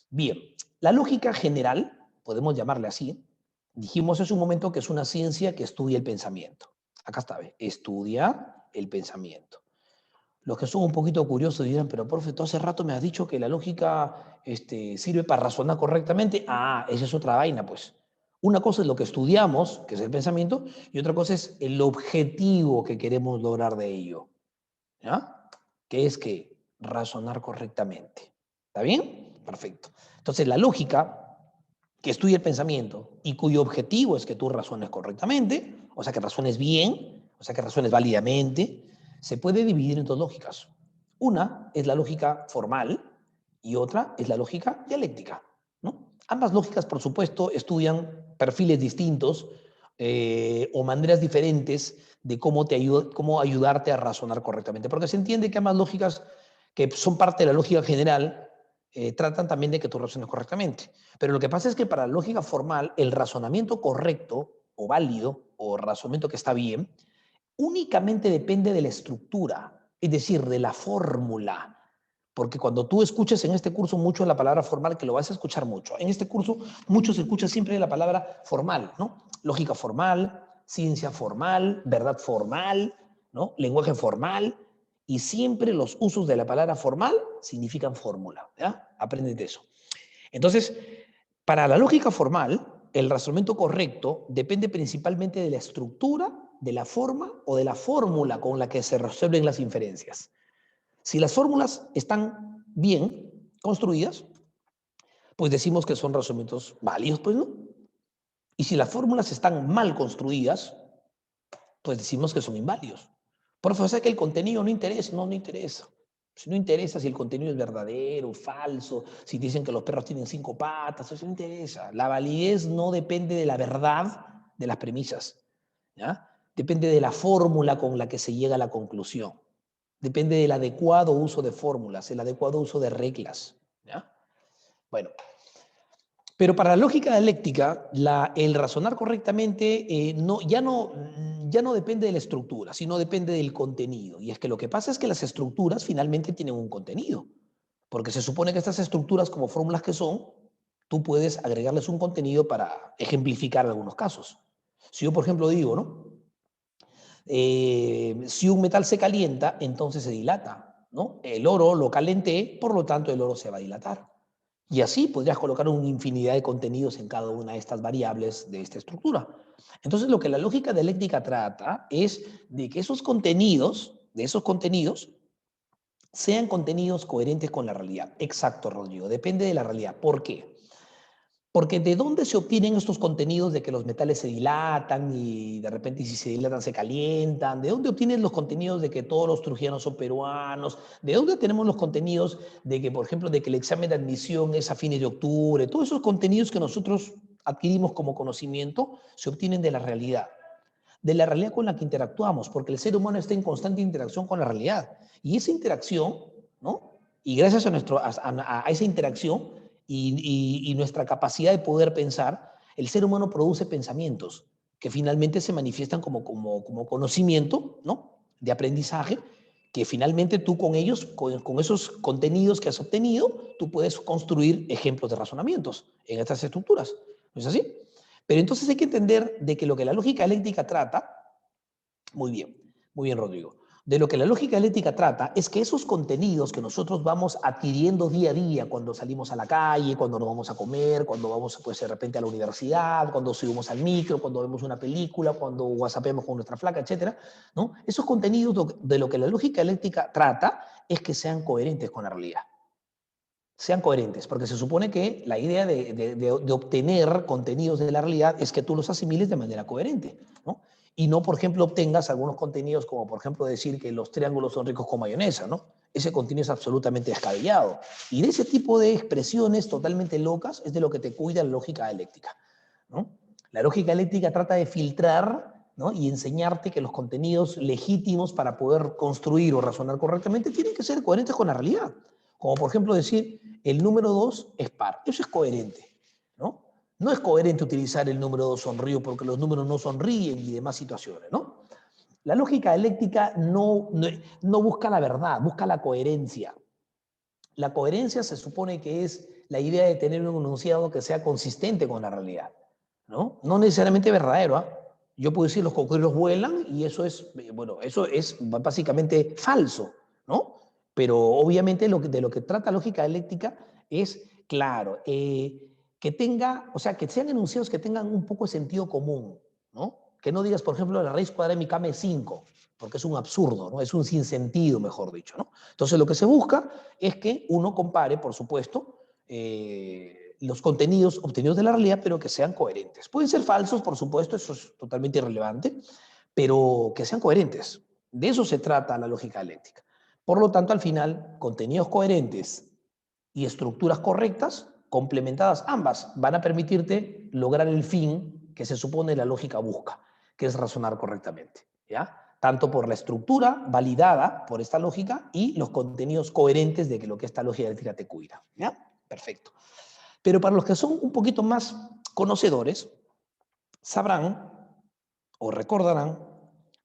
Bien, la lógica general, podemos llamarle así, dijimos hace un momento que es una ciencia que estudia el pensamiento. Acá está, ¿ve? Estudia el pensamiento. Los que son un poquito curiosos dirán, pero profe, tú hace rato me has dicho que la lógica sirve para razonar correctamente. Ah, esa es otra vaina, pues. Una cosa es lo que estudiamos, que es el pensamiento, y otra cosa es el objetivo que queremos lograr de ello, ¿ya? Que es que razonar correctamente. ¿Está bien? Perfecto. Entonces, la lógica que estudia el pensamiento y cuyo objetivo es que tú razones correctamente, o sea, que razones bien, o sea, que razones válidamente, se puede dividir en dos lógicas. Una es la lógica formal y otra es la lógica dialéctica, ¿no? Ambas lógicas, por supuesto, estudian perfiles distintos o maneras diferentes de cómo ayudarte a razonar correctamente, porque se entiende que ambas lógicas, que son parte de la lógica general, tratan también de que tú razones correctamente. Pero lo que pasa es que para la lógica formal, el razonamiento correcto o válido o razonamiento que está bien, únicamente depende de la estructura, es decir, de la fórmula. Porque cuando tú escuches en este curso mucho la palabra formal, que lo vas a escuchar mucho, en este curso mucho se escucha siempre la palabra formal, ¿no? Lógica formal, ciencia formal, verdad formal, ¿no? Lenguaje formal, y siempre los usos de la palabra formal significan fórmula, ¿ya? Aprende eso. Entonces, para la lógica formal, el razonamiento correcto depende principalmente de la estructura, de la forma o de la fórmula con la que se resuelven las inferencias. Si las fórmulas están bien construidas, pues decimos que son razonamientos válidos, pues no. Y si las fórmulas están mal construidas, pues decimos que son inválidos. Por o sea que el contenido no interesa, no interesa. Si no interesa si el contenido es verdadero, falso, si dicen que los perros tienen 5 patas, eso no interesa. La validez no depende de la verdad de las premisas, ¿ya? Depende de la fórmula con la que se llega a la conclusión. Depende del adecuado uso de fórmulas, el adecuado uso de reglas, ¿ya? Bueno, pero para la lógica dialéctica, el razonar correctamente ya no depende de la estructura, sino depende del contenido. Y es que lo que pasa es que las estructuras finalmente tienen un contenido, porque se supone que estas estructuras, como fórmulas que son, tú puedes agregarles un contenido para ejemplificar algunos casos. Si yo, por ejemplo, digo, ¿no? Si un metal se calienta, entonces se dilata, ¿no? El oro lo calenté, por lo tanto el oro se va a dilatar. Y así podrías colocar una infinidad de contenidos en cada una de estas variables de esta estructura. Entonces, lo que la lógica dialéctica trata es de que esos contenidos, sean contenidos coherentes con la realidad. Exacto, Rodrigo. Depende de la realidad. ¿Por qué? Porque ¿de dónde se obtienen estos contenidos de que los metales se dilatan y de repente si se dilatan se calientan? ¿De dónde obtienen los contenidos de que todos los trujianos son peruanos? ¿De dónde tenemos los contenidos de que, por ejemplo, de que el examen de admisión es a fines de octubre? Todos esos contenidos que nosotros adquirimos como conocimiento se obtienen de la realidad con la que interactuamos, porque el ser humano está en constante interacción con la realidad. Y esa interacción, ¿no? Y gracias a esa interacción y nuestra capacidad de poder pensar, el ser humano produce pensamientos que finalmente se manifiestan como conocimiento, ¿no? De aprendizaje, que finalmente tú con ellos, con esos contenidos que has obtenido, tú puedes construir ejemplos de razonamientos en estas estructuras. ¿No es así? Pero entonces hay que entender de que lo que la lógica dialéctica trata, muy bien, Rodrigo, de lo que la lógica dialéctica trata es que esos contenidos que nosotros vamos adquiriendo día a día cuando salimos a la calle, cuando nos vamos a comer, cuando vamos pues de repente a la universidad, cuando subimos al micro, cuando vemos una película, cuando whatsappemos con nuestra flaca, etcétera, ¿no? Esos contenidos de lo que la lógica dialéctica trata es que sean coherentes con la realidad. Sean coherentes, porque se supone que la idea de obtener contenidos de la realidad es que tú los asimiles de manera coherente, ¿no? Y no, por ejemplo, obtengas algunos contenidos como, por ejemplo, decir que los triángulos son ricos con mayonesa, ¿no? Ese contenido es absolutamente descabellado. Y de ese tipo de expresiones totalmente locas es de lo que te cuida la lógica dialéctica, ¿no? La lógica dialéctica trata de filtrar, ¿no? Y enseñarte que los contenidos legítimos para poder construir o razonar correctamente tienen que ser coherentes con la realidad. Como por ejemplo decir, el número 2 es par. Eso es coherente, ¿no? No es coherente utilizar el número 2 sonrío porque los números no sonríen y demás situaciones, ¿no? La lógica dialéctica no busca la verdad, busca la coherencia. La coherencia se supone que es la idea de tener un enunciado que sea consistente con la realidad, ¿no? No necesariamente verdadero, ¿ah? Yo puedo decir los cocodrilos vuelan y eso es, bueno, eso es básicamente falso, ¿no? Pero obviamente de lo que trata lógica dialéctica es, claro, que tenga, o sea, que sean enunciados que tengan un poco de sentido común, ¿no? Que no digas, por ejemplo, la raíz cuadrada de mi cama es 5, porque es un absurdo, ¿no? Es un sinsentido, mejor dicho, ¿no? Entonces lo que se busca es que uno compare, por supuesto, los contenidos obtenidos de la realidad, pero que sean coherentes. Pueden ser falsos, por supuesto, eso es totalmente irrelevante, pero que sean coherentes. De eso se trata la lógica dialéctica. Por lo tanto, al final, contenidos coherentes y estructuras correctas, complementadas ambas, van a permitirte lograr el fin que se supone la lógica busca, que es razonar correctamente, ¿ya? Tanto por la estructura validada por esta lógica y los contenidos coherentes de que lo que esta lógica dialéctica te cuida, ¿ya? Perfecto. Pero para los que son un poquito más conocedores, sabrán o recordarán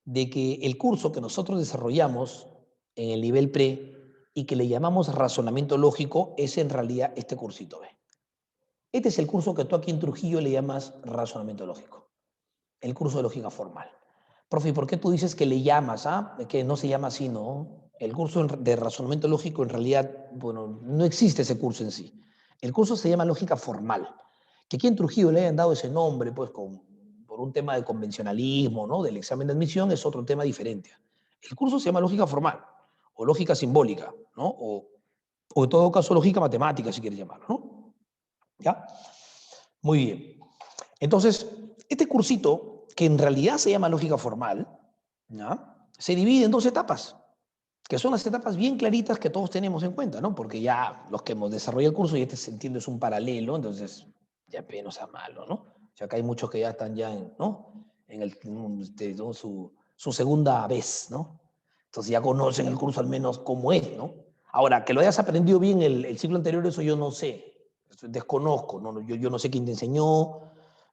de que el curso que nosotros desarrollamos en el nivel pre y que le llamamos razonamiento lógico es en realidad este cursito B. Este es el curso que tú aquí en Trujillo le llamas razonamiento lógico, el curso de lógica formal. Profe, ¿por qué tú dices que le llamas? Que no se llama así, ¿no? El curso de razonamiento lógico en realidad, bueno, no existe ese curso en sí. El curso se llama lógica formal. Que aquí en Trujillo le hayan dado ese nombre, pues por un tema de convencionalismo, ¿no? Del examen de admisión es otro tema diferente. El curso se llama lógica formal o lógica simbólica, ¿no? O en todo caso lógica matemática, si quieres llamarlo, ¿no? ¿Ya? Muy bien. Entonces, este cursito, que en realidad se llama lógica formal, ¿ya? Se divide en dos etapas, que son las etapas bien claritas que todos tenemos en cuenta, ¿no? Porque ya los que hemos desarrollado el curso, y este se entiende es un paralelo, entonces ya no sea malo, ¿no? O sea, que hay muchos que ya están ya en, ¿no? En ¿no? Su segunda vez, ¿no? Entonces ya conocen el curso al menos cómo es, ¿no? Ahora, que lo hayas aprendido bien el ciclo anterior, eso yo no sé, desconozco, ¿no? Yo no sé quién te enseñó,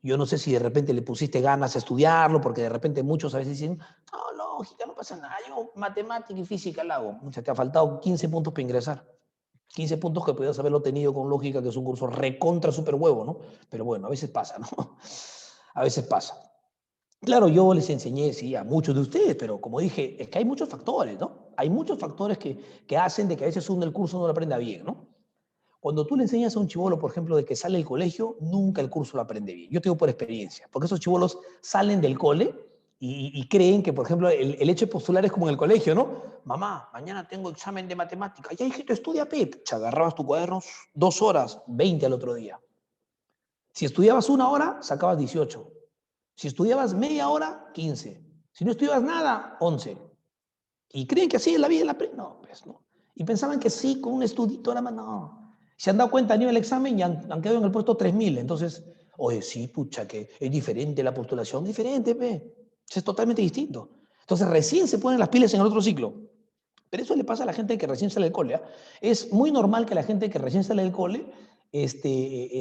yo no sé si de repente le pusiste ganas a estudiarlo, porque de repente muchos a veces dicen, no, lógica, no pasa nada, yo matemática y física la hago. O sea, te ha faltado 15 puntos para ingresar. 15 puntos que podías haberlo tenido con lógica, que es un curso recontra super huevo, ¿no? Pero bueno, a veces pasa, ¿no? A veces pasa. Claro, yo les enseñé, sí, a muchos de ustedes, pero como dije, es que hay muchos factores, ¿no? Hay muchos factores que hacen de que a veces uno el curso no lo aprenda bien, ¿no? Cuando tú le enseñas a un chibolo, por ejemplo, de que sale del colegio, nunca el curso lo aprende bien. Yo te digo por experiencia, porque esos chibolos salen del cole y creen que, por ejemplo, el hecho de postular es como en el colegio, ¿no? Mamá, mañana tengo examen de matemática. Ya, hijito, estudia, Pep. Te agarrabas tu cuaderno 2 horas, 20 al otro día. Si estudiabas 1 hora, sacabas 18. Si estudiabas media hora, 15. Si no estudiabas nada, 11. Y creen que así es la vida en la pre. No, pues no. Y pensaban que sí, con un estudito nada más, no. Se han dado cuenta a nivel examen y han quedado en el puesto 3000. Entonces, oye, sí, pucha, que es diferente la postulación. Diferente, pe. Es totalmente distinto. Entonces, recién se ponen las pilas en el otro ciclo. Pero eso le pasa a la gente que recién sale del cole. Es muy normal que la gente que recién sale del cole,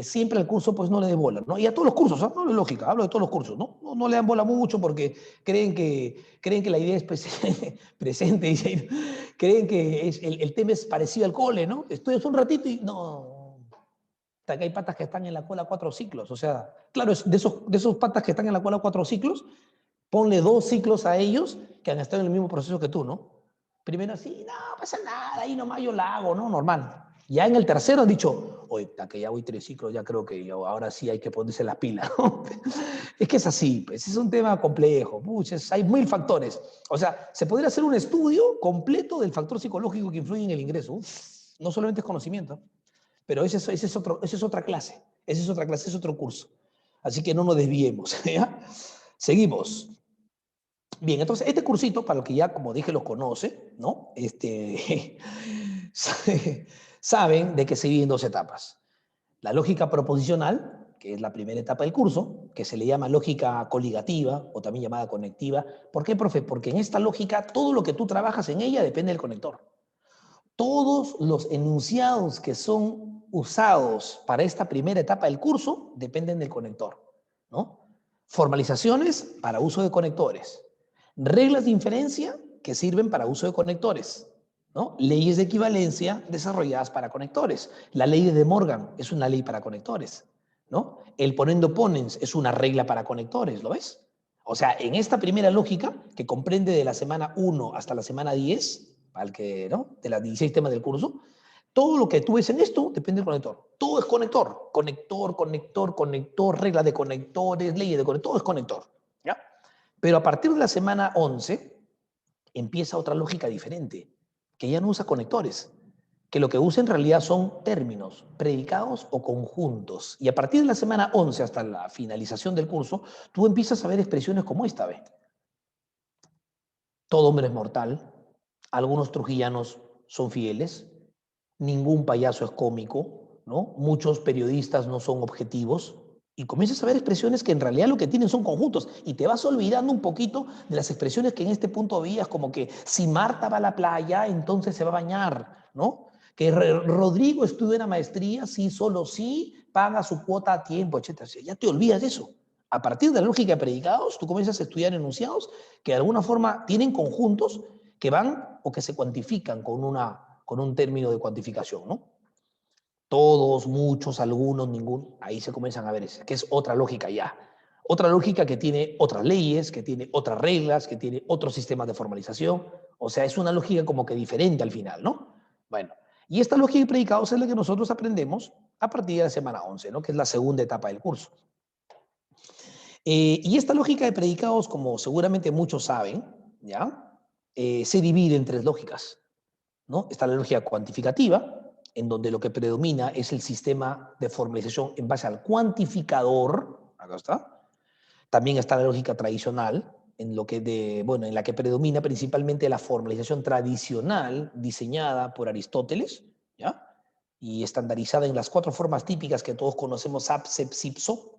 siempre al curso pues no le dé bola, ¿no? Y a todos los cursos, no es lógica, hablo de todos los cursos, ¿no? No le dan bola mucho porque creen que la idea es presente, dice, creen que el tema es parecido al cole, ¿no? Estudias un ratito y no, hasta que hay patas que están en la cola 4 ciclos, o sea, claro, de esos patas que están en la cola 4 ciclos, ponle 2 ciclos a ellos que han estado en el mismo proceso que tú, ¿no? Primero así, no pasa nada, ahí nomás yo la hago, ¿no? Normal. Ya en el tercero han dicho, oye, hasta que ya voy 3 ciclos, ya creo que ahora sí hay que ponerse las pilas, ¿no? Es que es así, pues, es un tema complejo, puches, hay 1000 factores. O sea, se podría hacer un estudio completo del factor psicológico que influye en el ingreso. No solamente es conocimiento, pero esa es otra clase, ese es otro curso. Así que no nos desviemos, ¿ya? Seguimos. Bien, entonces este cursito, para los que ya, como dije, los conoce, ¿no? Saben de que se divide en 2 etapas. La lógica proposicional, que es la primera etapa del curso, que se le llama lógica coligativa o también llamada conectiva. ¿Por qué, profe? Porque en esta lógica todo lo que tú trabajas en ella depende del conector. Todos los enunciados que son usados para esta primera etapa del curso dependen del conector, ¿no? Formalizaciones para uso de conectores. Reglas de inferencia que sirven para uso de conectores, ¿no? Leyes de equivalencia desarrolladas para conectores. La ley de De Morgan es una ley para conectores, ¿no? El ponendo ponens es una regla para conectores, ¿lo ves? O sea, en esta primera lógica, que comprende de la semana 1 hasta la semana 10, ¿no? De las 16 temas del curso. Todo lo que tú ves en esto depende del conector. Todo es conector. Conector, conector, conector, reglas de conectores, leyes de conector, todo es conector. ¿Ya? Pero a partir de la semana 11 empieza otra lógica diferente, que ya no usa conectores, que lo que usa en realidad son términos, predicados o conjuntos. Y a partir de la semana 11 hasta la finalización del curso, tú empiezas a ver expresiones como esta, ¿ve? Todo hombre es mortal, algunos trujillanos son fieles, ningún payaso es cómico, ¿no? Muchos periodistas no son objetivos, y comienzas a ver expresiones que en realidad lo que tienen son conjuntos, y te vas olvidando un poquito de las expresiones que en este punto veías, como que si Marta va a la playa, entonces se va a bañar, ¿no? Que Rodrigo estudia una maestría, sí, solo sí, paga su cuota a tiempo, etcétera. Ya te olvidas de eso. A partir de la lógica de predicados, tú comienzas a estudiar enunciados que de alguna forma tienen conjuntos que van o que se cuantifican con un término de cuantificación, ¿no? Todos, muchos, algunos, ninguno, ahí se comienzan a ver, que es otra lógica ya. Otra lógica que tiene otras leyes, que tiene otras reglas, que tiene otros sistemas de formalización. O sea, es una lógica como que diferente al final, ¿no? Bueno, y esta lógica de predicados es la que nosotros aprendemos a partir de la semana 11, ¿no? Que es la segunda etapa del curso. Y esta lógica de predicados, como seguramente muchos saben, ¿ya? Se divide en tres lógicas, ¿no? Está la lógica cuantificativa, en donde lo que predomina es el sistema de formalización en base al cuantificador, acá está. También está la lógica tradicional, en la que predomina principalmente la formalización tradicional diseñada por Aristóteles, ¿ya? Y estandarizada en las cuatro formas típicas que todos conocemos, ap, sep, sipso.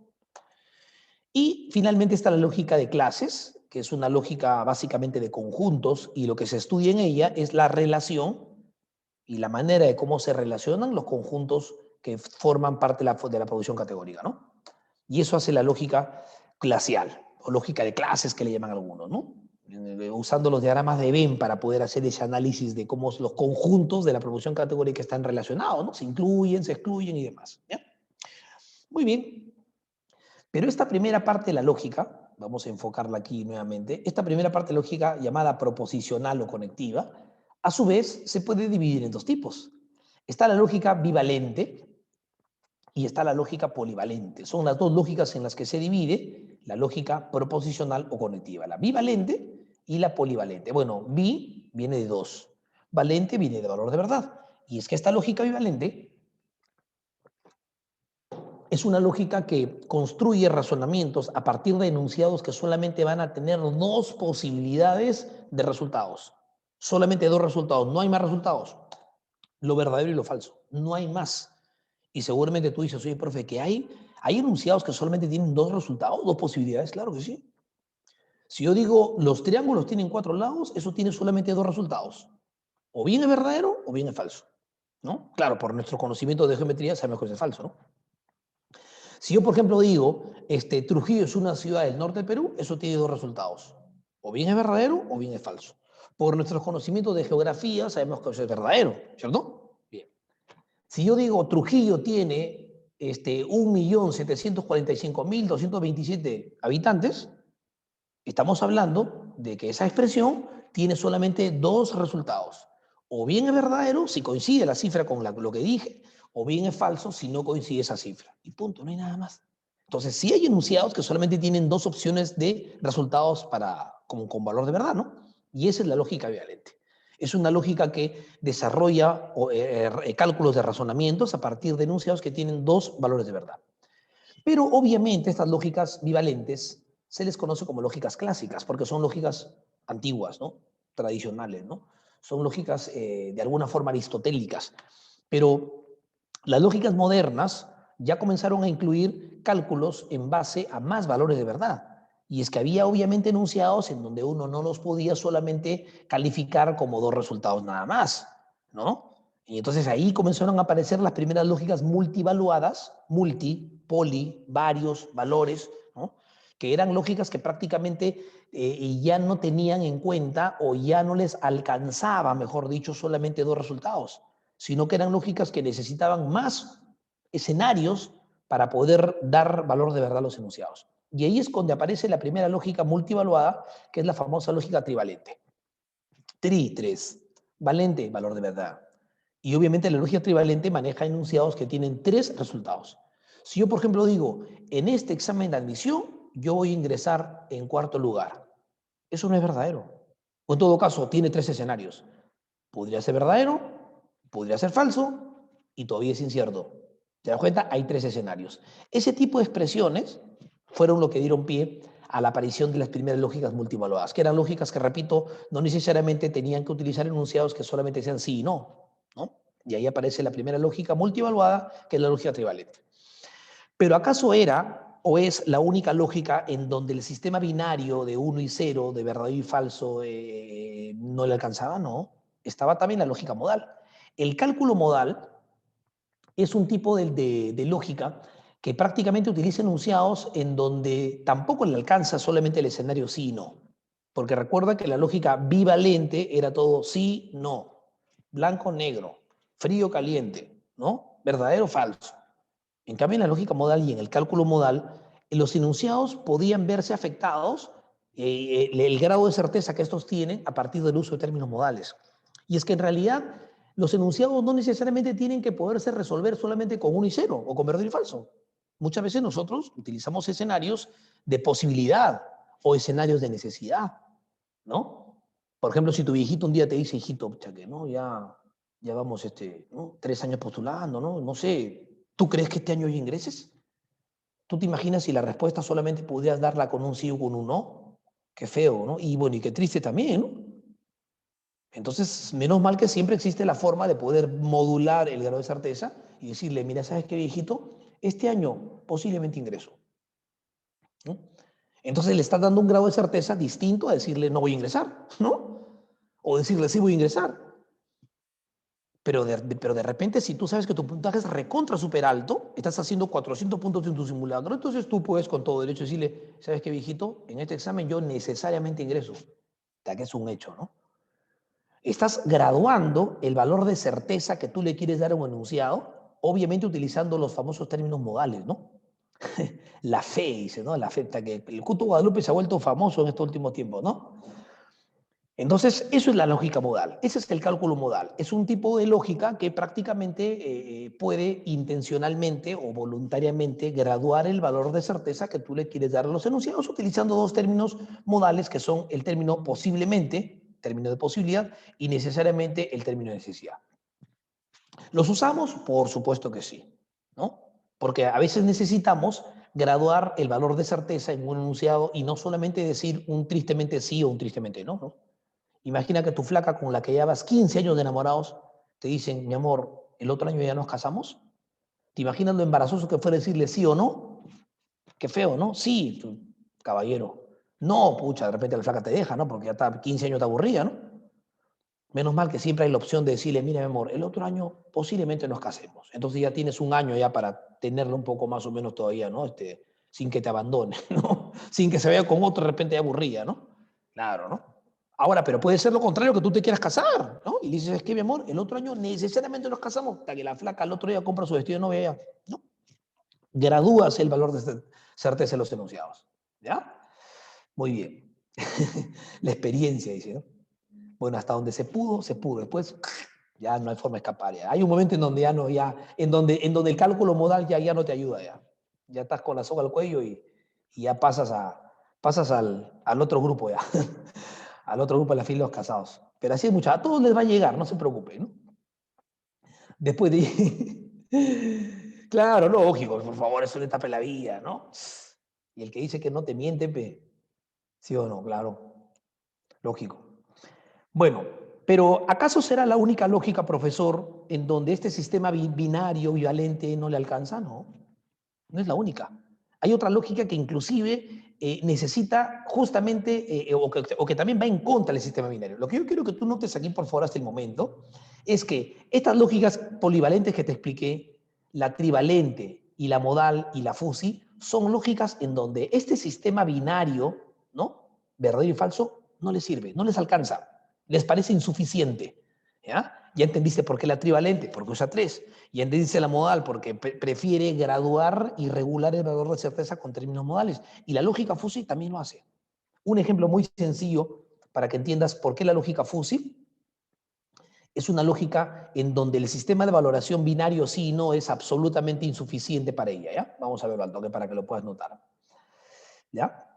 Y finalmente está la lógica de clases, que es una lógica básicamente de conjuntos, y lo que se estudia en ella es la relación y la manera de cómo se relacionan los conjuntos que forman parte de la producción categórica, ¿no? Y eso hace la lógica clasial, o lógica de clases que le llaman algunos, ¿no? Usando los diagramas de Venn para poder hacer ese análisis de cómo los conjuntos de la producción categórica están relacionados, ¿no? Se incluyen, se excluyen y demás, ¿ya? Muy bien. Pero esta primera parte de la lógica, vamos a enfocarla aquí nuevamente, esta primera parte lógica llamada proposicional o conectiva, a su vez se puede dividir en dos tipos. Está la lógica bivalente y está la lógica polivalente. Son las dos lógicas en las que se divide la lógica proposicional o conectiva, la bivalente y la polivalente. Bueno, bi viene de dos, valente viene de valor de verdad. Y es que esta lógica bivalente es una lógica que construye razonamientos a partir de enunciados que solamente van a tener dos posibilidades de resultados. Solamente dos resultados, no hay más resultados. Lo verdadero y lo falso. No hay más. Y seguramente tú dices, oye, profe, ¿hay enunciados que solamente tienen dos resultados, dos posibilidades? Claro que sí. Si yo digo los triángulos tienen cuatro lados, eso tiene solamente dos resultados. O bien es verdadero o bien es falso, ¿no? Claro, por nuestro conocimiento de geometría sabemos que es falso, ¿no? Si yo, por ejemplo, digo, Trujillo es una ciudad del norte de Perú, eso tiene dos resultados. O bien es verdadero o bien es falso. Por nuestros conocimientos de geografía sabemos que eso es verdadero, ¿cierto? Bien. Si yo digo Trujillo tiene 1.745.227 habitantes, estamos hablando de que esa expresión tiene solamente dos resultados. O bien es verdadero si coincide la cifra con lo que dije, o bien es falso si no coincide esa cifra. Y punto, no hay nada más. Entonces, sí hay enunciados que solamente tienen dos opciones de resultados con valor de verdad, ¿no? Y esa es la lógica bivalente. Es una lógica que desarrolla cálculos de razonamientos a partir de enunciados que tienen dos valores de verdad. Pero obviamente estas lógicas bivalentes se les conoce como lógicas clásicas, porque son lógicas antiguas, ¿no? Tradicionales, ¿no? Son lógicas de alguna forma aristotélicas. Pero las lógicas modernas ya comenzaron a incluir cálculos en base a más valores de verdad. Y es que había obviamente enunciados en donde uno no los podía solamente calificar como dos resultados nada más, ¿no? Y entonces ahí comenzaron a aparecer las primeras lógicas multivaluadas, poli, varios valores, ¿no? Que eran lógicas que prácticamente ya no tenían en cuenta o ya no les alcanzaba, mejor dicho, solamente dos resultados, sino que eran lógicas que necesitaban más escenarios para poder dar valor de verdad a los enunciados. Y ahí es donde aparece la primera lógica multivaluada, que es la famosa lógica trivalente. Tres. Valente, valor de verdad. Y obviamente la lógica trivalente maneja enunciados que tienen 3 resultados. Si yo, por ejemplo, digo, en este examen de admisión, yo voy a ingresar en 4º lugar. Eso no es verdadero. O en todo caso, tiene 3 escenarios. Podría ser verdadero, podría ser falso y todavía es incierto. ¿Te das cuenta? Hay 3 escenarios. Ese tipo de expresiones fueron lo que dieron pie a la aparición de las primeras lógicas multivaluadas, que eran lógicas que, repito, no necesariamente tenían que utilizar enunciados que solamente decían sí y no, ¿no? Y ahí aparece la primera lógica multivaluada, que es la lógica trivalente. Pero ¿acaso era o es la única lógica en donde el sistema binario de 1 y 0, de verdadero y falso, no le alcanzaba? No. Estaba también la lógica modal. El cálculo modal es un tipo de lógica que prácticamente utiliza enunciados en donde tampoco le alcanza solamente el escenario sí y no. Porque recuerda que la lógica bivalente era todo sí, no, blanco, negro, frío, caliente, ¿no? Verdadero, falso. En cambio, en la lógica modal y en el cálculo modal, los enunciados podían verse afectados, el grado de certeza que estos tienen a partir del uso de términos modales. Y es que en realidad los enunciados no necesariamente tienen que poderse resolver solamente con 1 y 0 o con verdadero y falso. Muchas veces nosotros utilizamos escenarios de posibilidad o escenarios de necesidad, ¿no? Por ejemplo, si tu viejito un día te dice, hijito, pucha, que no, ya vamos ¿no? 3 años postulando, ¿no? No sé, ¿tú crees que este año hay ingreses? ¿Tú te imaginas si la respuesta solamente pudieras darla con un sí o con un no? Qué feo, ¿no? Y bueno, y qué triste también, ¿no? Entonces, menos mal que siempre existe la forma de poder modular el grado de certeza y decirle, mira, ¿sabes qué, viejito? Este año posiblemente ingreso, ¿no? Entonces le estás dando un grado de certeza distinto a decirle, no voy a ingresar, ¿no? O decirle, sí voy a ingresar. Pero de repente, si tú sabes que tu puntaje es recontra súper alto, estás haciendo 400 puntos en tu simulacro, entonces tú puedes con todo derecho decirle, ¿sabes qué, viejito? En este examen yo necesariamente ingreso. Ya que es un hecho, ¿no? Estás graduando el valor de certeza que tú le quieres dar a un enunciado, obviamente utilizando los famosos términos modales, ¿no? La fe, dice, ¿no? La fe, que el Cuto Guadalupe se ha vuelto famoso en estos últimos tiempos, ¿no? Entonces, eso es la lógica modal, ese es el cálculo modal. Es un tipo de lógica que prácticamente puede intencionalmente o voluntariamente graduar el valor de certeza que tú le quieres dar a los enunciados utilizando 2 términos modales que son el término posiblemente, término de posibilidad, y necesariamente el término de necesidad. ¿Los usamos? Por supuesto que sí, ¿no? Porque a veces necesitamos graduar el valor de certeza en un enunciado y no solamente decir un tristemente sí o un tristemente no, ¿no? Imagina que tu flaca con la que llevas 15 años de enamorados te dicen, mi amor, el otro año ya nos casamos. ¿Te imaginas lo embarazoso que fue decirle sí o no? Qué feo, ¿no? Sí, caballero. No, pucha, de repente la flaca te deja, ¿no? Porque ya está 15 años te aburría, ¿no? Menos mal que siempre hay la opción de decirle, mira, mi amor, el otro año posiblemente nos casemos. Entonces ya tienes un año ya para tenerlo un poco más o menos todavía, ¿no? Sin que te abandone, ¿no? Sin que se vaya con otro de repente aburrida, ¿no? Claro, ¿no? Ahora, pero puede ser lo contrario, que tú te quieras casar, ¿no? Y dices, es que mi amor, el otro año necesariamente nos casamos, hasta que la flaca el otro día compra su vestido de novia ya, ¿no? Gradúas el valor de certeza de los enunciados, ¿ya? Muy bien. La experiencia, dice, ¿no? Bueno, hasta donde se pudo, se pudo. Después ya no hay forma de escapar. Ya. Hay un momento en donde ya no, en donde el cálculo modal ya no te ayuda. Ya, ya estás con la soga al cuello y ya pasas al otro grupo ya. Al otro grupo de la fila de los casados. Pero así es mucha. A todos les va a llegar, no se preocupen, ¿no? Después de... Claro, lógico, por favor, es una etapa de la vida, ¿no? Y el que dice que no te miente, ¿sí o no? Claro, lógico. Bueno, pero ¿acaso será la única lógica, profesor, en donde este sistema binario, bivalente, no le alcanza? No, no es la única. Hay otra lógica que inclusive necesita justamente, o que también va en contra del sistema binario. Lo que yo quiero que tú notes aquí, por favor, hasta el momento, es que estas lógicas polivalentes que te expliqué, la trivalente y la modal y la fusi, son lógicas en donde este sistema binario, ¿no? Verdadero y falso, no les sirve, no les alcanza, les parece insuficiente. ¿Ya? Ya entendiste por qué la trivalente, porque usa 3. Ya entendiste la modal, porque prefiere graduar y regular el valor de certeza con términos modales. Y la lógica fusi también lo hace. Un ejemplo muy sencillo para que entiendas por qué la lógica fusi Es una lógica en donde el sistema de valoración binario sí y no es absolutamente insuficiente para ella, ¿ya? Vamos a verlo al toque para que lo puedas notar, ¿ya?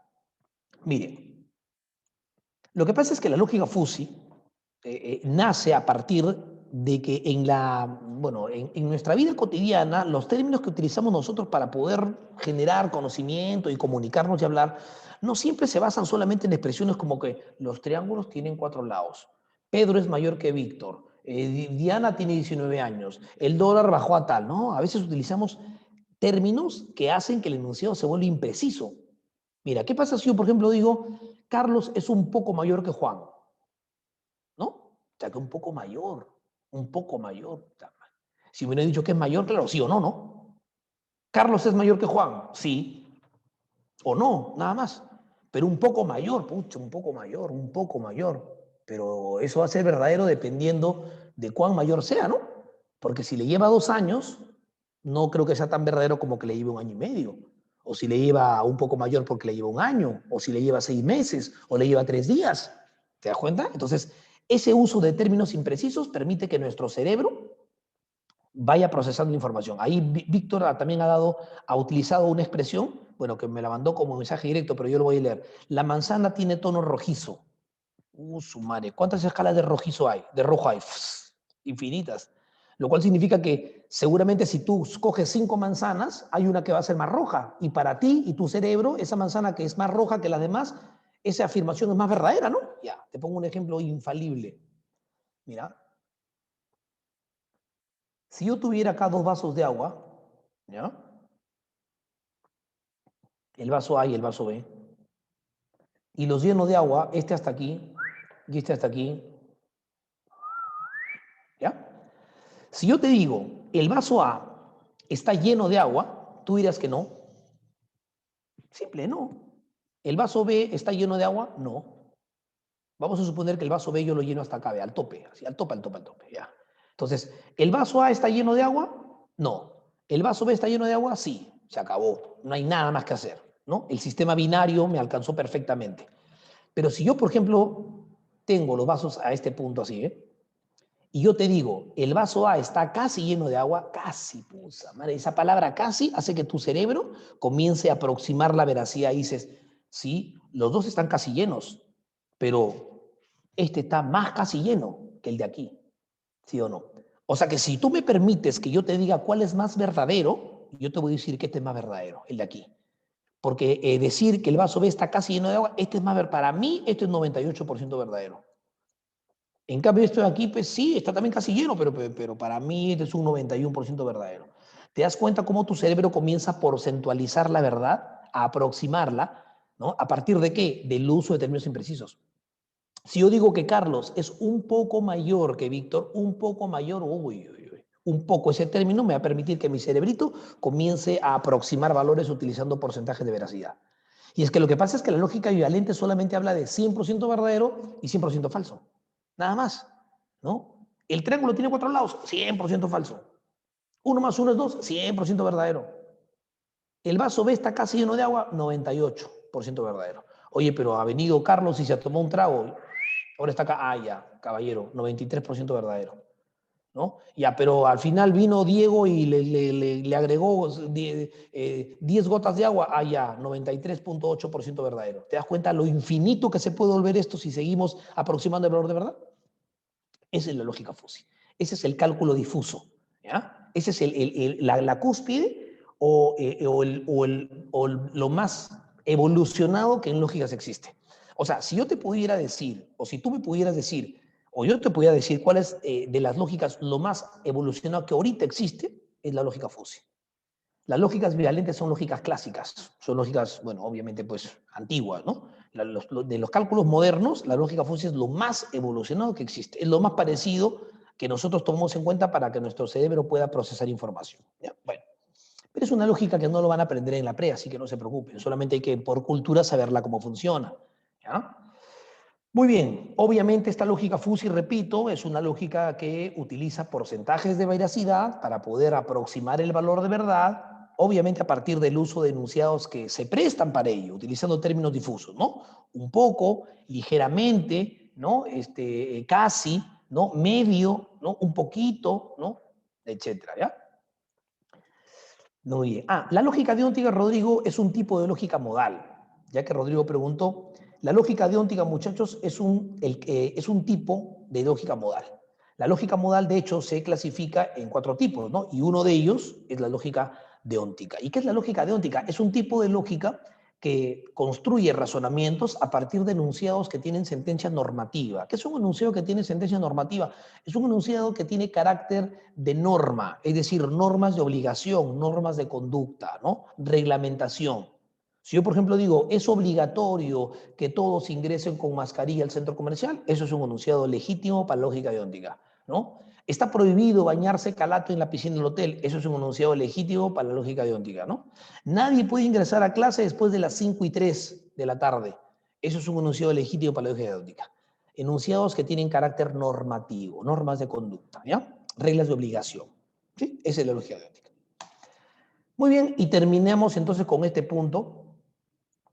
Mire, lo que pasa es que la lógica fuzzy nace a partir de que en nuestra vida cotidiana, los términos que utilizamos nosotros para poder generar conocimiento y comunicarnos y hablar, no siempre se basan solamente en expresiones como que los triángulos tienen 4 lados, Pedro es mayor que Víctor, Diana tiene 19 años, el dólar bajó a tal, ¿no? A veces utilizamos términos que hacen que el enunciado se vuelva impreciso. Mira, ¿qué pasa si yo, por ejemplo, digo, Carlos es un poco mayor que Juan? ¿No? O sea, que un poco mayor, un poco mayor. Si me hubiera dicho que es mayor, claro, sí o no, ¿no? Carlos es mayor que Juan, sí o no, nada más. Pero un poco mayor, pucha, un poco mayor, un poco mayor. Pero eso va a ser verdadero dependiendo de cuán mayor sea, ¿no? Porque si le lleva 2 años, no creo que sea tan verdadero como que le lleve 1 año y medio. O si le lleva un poco mayor porque le lleva 1 año, o si le lleva 6 meses, o le lleva 3 días. ¿Te das cuenta? Entonces, ese uso de términos imprecisos permite que nuestro cerebro vaya procesando información. Ahí Víctor también ha utilizado una expresión, bueno, que me la mandó como mensaje directo, pero yo lo voy a leer. La manzana tiene tono rojizo. Su madre. ¿Cuántas escalas de rojizo hay? De rojo hay. Infinitas. Lo cual significa que seguramente si tú coges 5 manzanas, hay una que va a ser más roja. Y para ti y tu cerebro, esa manzana que es más roja que las demás, esa afirmación es más verdadera, ¿no? Ya, te pongo un ejemplo infalible. Mira, si yo tuviera acá 2 vasos de agua, ¿ya? El vaso A y el vaso B, y los lleno de agua, este hasta aquí y este hasta aquí, ¿ya? Si yo te digo, el vaso A está lleno de agua, tú dirás que no. Simple, no. ¿El vaso B está lleno de agua? No. Vamos a suponer que el vaso B yo lo lleno hasta acá, al tope, así, al tope, al tope, al tope, ya. Entonces, ¿el vaso A está lleno de agua? No. ¿El vaso B está lleno de agua? Sí. Se acabó. No hay nada más que hacer, ¿no? El sistema binario me alcanzó perfectamente. Pero si yo, por ejemplo, tengo los vasos a este punto así, ¿eh? Y yo te digo, el vaso A está casi lleno de agua, casi, puta madre, esa palabra casi hace que tu cerebro comience a aproximar la veracidad y dices, sí, los dos están casi llenos, pero este está más casi lleno que el de aquí, ¿sí o no? O sea que si tú me permites que yo te diga cuál es más verdadero, yo te voy a decir que este es más verdadero, el de aquí. Porque decir que el vaso B está casi lleno de agua, este es más verdadero. Para mí, esto es 98% verdadero. En cambio, esto de aquí, pues sí, está también casi lleno, pero para mí este es un 91% verdadero. ¿Te das cuenta cómo tu cerebro comienza a porcentualizar la verdad, a aproximarla, ¿no? ¿A partir de qué? Del uso de términos imprecisos. Si yo digo que Carlos es un poco mayor que Víctor, un poco mayor, uy, uy, uy, un poco, ese término me va a permitir que mi cerebrito comience a aproximar valores utilizando porcentajes de veracidad. Y es que lo que pasa es que la lógica equivalente solamente habla de 100% verdadero y 100% falso. Nada más, ¿no? El triángulo tiene 4 lados, 100% falso. 1 más 1 es 2, 100% verdadero. El vaso B está casi lleno de agua, 98% verdadero. Oye, pero ha venido Carlos y se tomó un trago, ahora está acá, ah, ya, caballero, 93% verdadero. ¿No? Ya, pero al final vino Diego y le agregó 10 gotas de agua, ah, ya, 93,8% verdadero. ¿Te das cuenta lo infinito que se puede volver esto si seguimos aproximando el valor de verdad? Esa es la lógica fuzzy. Ese es el cálculo difuso. ¿Ya? Ese es la cúspide o lo más evolucionado que en lógicas existe. O sea, si yo te pudiera decir, o si tú me pudieras decir, o yo te pudiera decir cuál es de las lógicas lo más evolucionado que ahorita existe, es la lógica fuzzy. Las lógicas bivalentes son lógicas clásicas, son lógicas, bueno, obviamente pues antiguas, ¿no? De los cálculos modernos, la lógica fuzzy es lo más evolucionado que existe, es lo más parecido que nosotros tomamos en cuenta para que nuestro cerebro pueda procesar información. ¿Ya? Bueno, pero es una lógica que no lo van a aprender en la pre, así que no se preocupen, solamente hay que por cultura saberla cómo funciona. ¿Ya? Muy bien, obviamente esta lógica fuzzy, repito, es una lógica que utiliza porcentajes de veracidad para poder aproximar el valor de verdad, obviamente a partir del uso de enunciados que se prestan para ello, utilizando términos difusos, ¿no? Un poco, ligeramente, ¿no? Casi, ¿no? Medio, ¿no? Un poquito, ¿no? Etcétera, ¿ya? Muy bien. La lógica deóntica, Rodrigo, es un tipo de lógica modal. Ya que Rodrigo preguntó, la lógica deóntica, muchachos, es un tipo de lógica modal. La lógica modal, de hecho, se clasifica en 4 tipos, ¿no? Y uno de ellos es la lógica deóntica. ¿Y qué es la lógica deóntica? Es un tipo de lógica que construye razonamientos a partir de enunciados que tienen sentencia normativa. ¿Qué es un enunciado que tiene sentencia normativa? Es un enunciado que tiene carácter de norma, es decir, normas de obligación, normas de conducta, ¿no? Reglamentación. Si yo, por ejemplo, digo, es obligatorio que todos ingresen con mascarilla al centro comercial, eso es un enunciado legítimo para la lógica deóntica, ¿no? Está prohibido bañarse calato en la piscina del hotel, eso es un enunciado legítimo para la lógica deóntica, ¿no? Nadie puede ingresar a clase después de las 5:03 de la tarde, eso es un enunciado legítimo para la lógica deóntica. Enunciados que tienen carácter normativo, normas de conducta, ¿ya? Reglas de obligación, ¿sí? Esa es la lógica deóntica. Muy bien, y terminamos entonces con este punto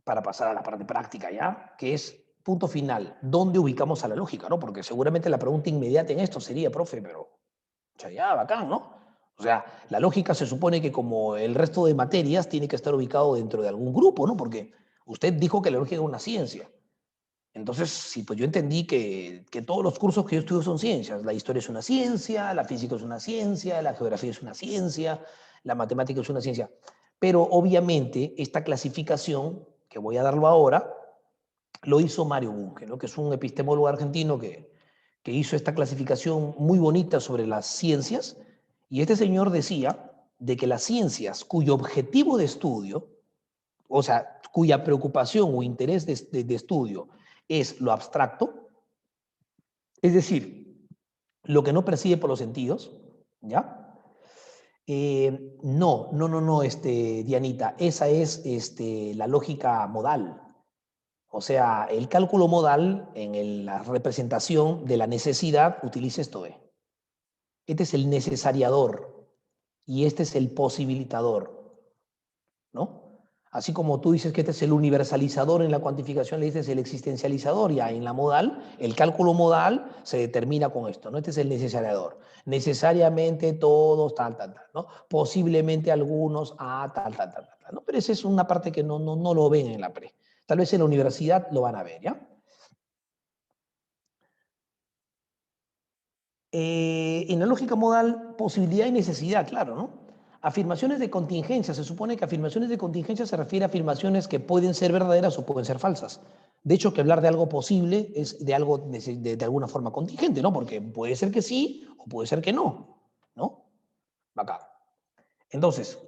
para pasar a la parte práctica, ¿ya? Que es punto final, ¿dónde ubicamos a la lógica, no? Porque seguramente la pregunta inmediata en esto sería, profe, pero, o sea, ya, bacán, ¿no? O sea, la lógica se supone que como el resto de materias tiene que estar ubicado dentro de algún grupo, ¿no? Porque usted dijo que la lógica es una ciencia. Entonces, sí, pues yo entendí que todos los cursos que yo estudio son ciencias. La historia es una ciencia, la física es una ciencia, la geografía es una ciencia, la matemática es una ciencia. Pero obviamente esta clasificación, que voy a darlo ahora, lo hizo Mario Bunge, ¿no? Que es un epistemólogo argentino que hizo esta clasificación muy bonita sobre las ciencias. Y este señor decía de que las ciencias cuyo objetivo de estudio, o sea, cuya preocupación o interés de estudio es lo abstracto, es decir, lo que no percibe por los sentidos, ¿ya? No, Dianita, esa es la lógica modal. O sea, el cálculo modal la representación de la necesidad utiliza esto, ¿eh? Este es el necesariador y este es el posibilitador, ¿no? Así como tú dices que este es el universalizador en la cuantificación, le dices el existencializador, ya en la modal, el cálculo modal se determina con esto, ¿no? Este es el necesariador. Necesariamente todos, tal, ¿no? Posiblemente algunos, tal, ¿no? Pero esa es una parte que no lo ven en la pre. Tal vez en la universidad lo van a ver, ¿ya? En la lógica modal, posibilidad y necesidad, claro, ¿no? Afirmaciones de contingencia. Se supone que afirmaciones de contingencia se refiere a afirmaciones que pueden ser verdaderas o pueden ser falsas. De hecho, que hablar de algo posible es de algo de alguna forma contingente, ¿no? Porque puede ser que sí o puede ser que no, ¿no? Acá. Entonces,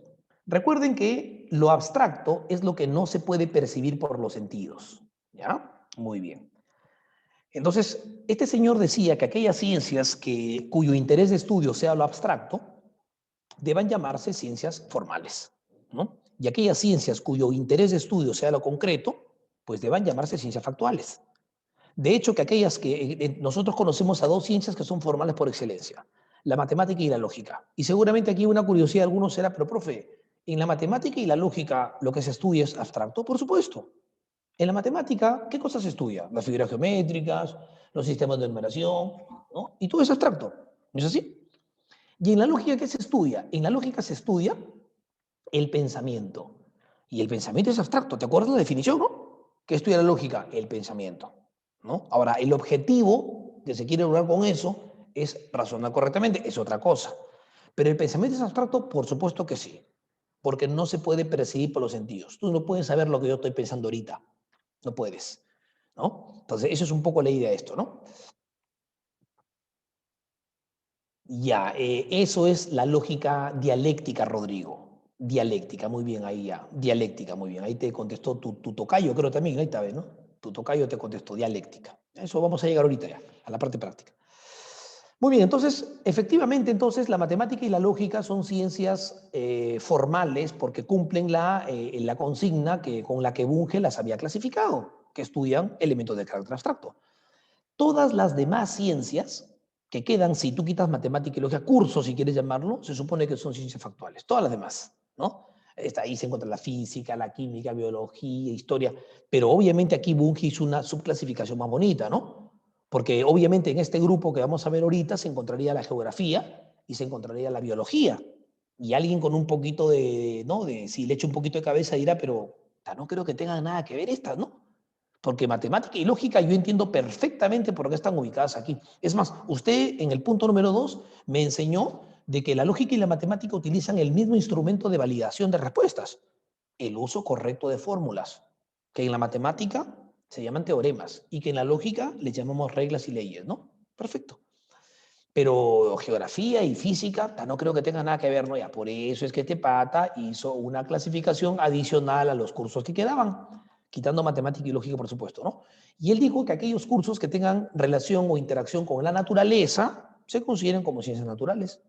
recuerden que lo abstracto es lo que no se puede percibir por los sentidos, ¿ya? Muy bien. Entonces, este señor decía que aquellas ciencias cuyo interés de estudio sea lo abstracto, deban llamarse ciencias formales, ¿no? Y aquellas ciencias cuyo interés de estudio sea lo concreto, pues deban llamarse ciencias factuales. De hecho, que aquellas que nosotros conocemos a 2 ciencias que son formales por excelencia, la matemática y la lógica. Y seguramente aquí una curiosidad de algunos será, pero profe, ¿en la matemática y la lógica lo que se estudia es abstracto? Por supuesto. En la matemática, ¿qué cosas se estudia? Las figuras geométricas, los sistemas de numeración, ¿no? Y todo es abstracto, ¿no es así? Y en la lógica, ¿qué se estudia? En la lógica se estudia el pensamiento. Y el pensamiento es abstracto. ¿Te acuerdas la definición, no? ¿Qué estudia la lógica? El pensamiento, ¿no? Ahora, el objetivo que se quiere lograr con eso es razonar correctamente, es otra cosa. Pero el pensamiento es abstracto, por supuesto que sí, porque no se puede percibir por los sentidos. Tú no puedes saber lo que yo estoy pensando ahorita, no puedes, ¿no? Entonces, eso es un poco la idea de esto, ¿no? Ya, eso es la lógica dialéctica, Rodrigo. Dialéctica, muy bien, ahí ya. Dialéctica, muy bien. Ahí te contestó tu tocayo, creo también, ahí está, ¿ves, no? Tu tocayo te contestó, dialéctica. Eso vamos a llegar ahorita ya, a la parte práctica. Muy bien, entonces, efectivamente, entonces, la matemática y la lógica son ciencias formales porque cumplen la consigna con la que Bunge las había clasificado, que estudian elementos de carácter abstracto. Todas las demás ciencias que quedan, si tú quitas matemática y lógica, cursos, si quieres llamarlo, se supone que son ciencias factuales. Todas las demás, ¿no? Ahí se encuentra la física, la química, biología, historia. Pero obviamente aquí Bunge hizo una subclasificación más bonita, ¿no? Porque obviamente en este grupo que vamos a ver ahorita se encontraría la geografía y se encontraría la biología. Y alguien con un poquito de, ¿no? Si le echo un poquito de cabeza dirá, pero no creo que tengan nada que ver estas, ¿no? Porque matemática y lógica yo entiendo perfectamente por qué están ubicadas aquí. Es más, usted en el punto número 2 me enseñó de que la lógica y la matemática utilizan el mismo instrumento de validación de respuestas, el uso correcto de fórmulas, que en la matemática se llaman teoremas y que en la lógica les llamamos reglas y leyes, ¿no? Perfecto. Pero geografía y física no creo que tenga nada que ver, ¿no? Ya, por eso es que este pata hizo una clasificación adicional a los cursos que quedaban, quitando matemática y lógica, por supuesto, ¿no? Y él dijo que aquellos cursos que tengan relación o interacción con la naturaleza se consideren como ciencias naturales.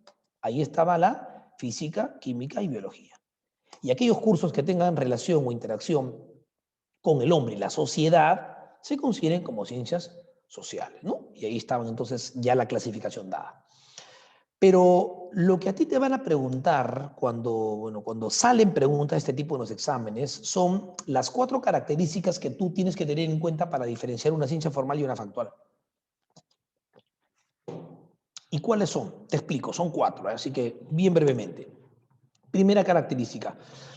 Ahí estaba la física, química y biología. Y aquellos cursos que tengan relación o interacción con el hombre y la sociedad se consideren como ciencias sociales, ¿no? Y ahí estaban entonces ya la clasificación dada. Pero lo que a ti te van a preguntar cuando salen preguntas de este tipo en los exámenes son las 4 características que tú tienes que tener en cuenta para diferenciar una ciencia formal y una factual. ¿Y cuáles son? Te explico, son 4, así que bien brevemente. Primera característica,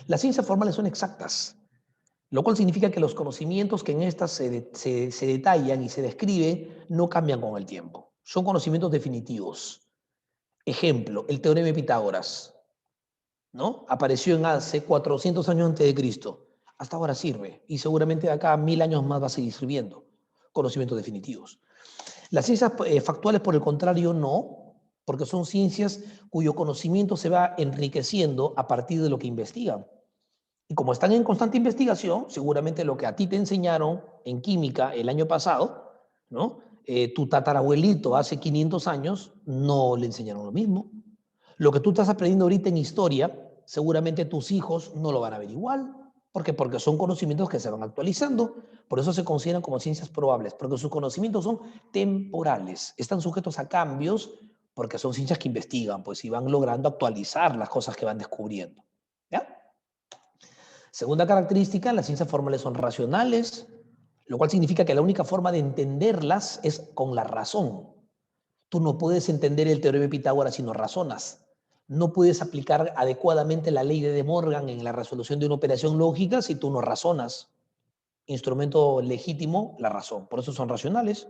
las ciencias formales son exactas, lo cual significa que los conocimientos que en estas se detallan y se describen no cambian con el tiempo. Son conocimientos definitivos. Ejemplo, el teorema de Pitágoras, ¿no? Apareció en hace 400 años antes de Cristo. Hasta ahora sirve y seguramente de acá a 1000 años más va a seguir sirviendo. Conocimientos definitivos. Las ciencias factuales, por el contrario, no, porque son ciencias cuyo conocimiento se va enriqueciendo a partir de lo que investigan. Y como están en constante investigación, seguramente lo que a ti te enseñaron en química el año pasado, ¿no? Tu tatarabuelito hace 500 años no le enseñaron lo mismo. Lo que tú estás aprendiendo ahorita en historia, seguramente tus hijos no lo van a ver igual. ¿Por qué? Porque son conocimientos que se van actualizando. Por eso se consideran como ciencias probables, porque sus conocimientos son temporales. Están sujetos a cambios porque son ciencias que investigan, pues, y van logrando actualizar las cosas que van descubriendo. ¿Ya? Segunda característica, las ciencias formales son racionales, lo cual significa que la única forma de entenderlas es con la razón. Tú no puedes entender el teorema de Pitágoras si no razonas. No puedes aplicar adecuadamente la ley de De Morgan en la resolución de una operación lógica si tú no razonas. Instrumento legítimo, la razón. Por eso son racionales.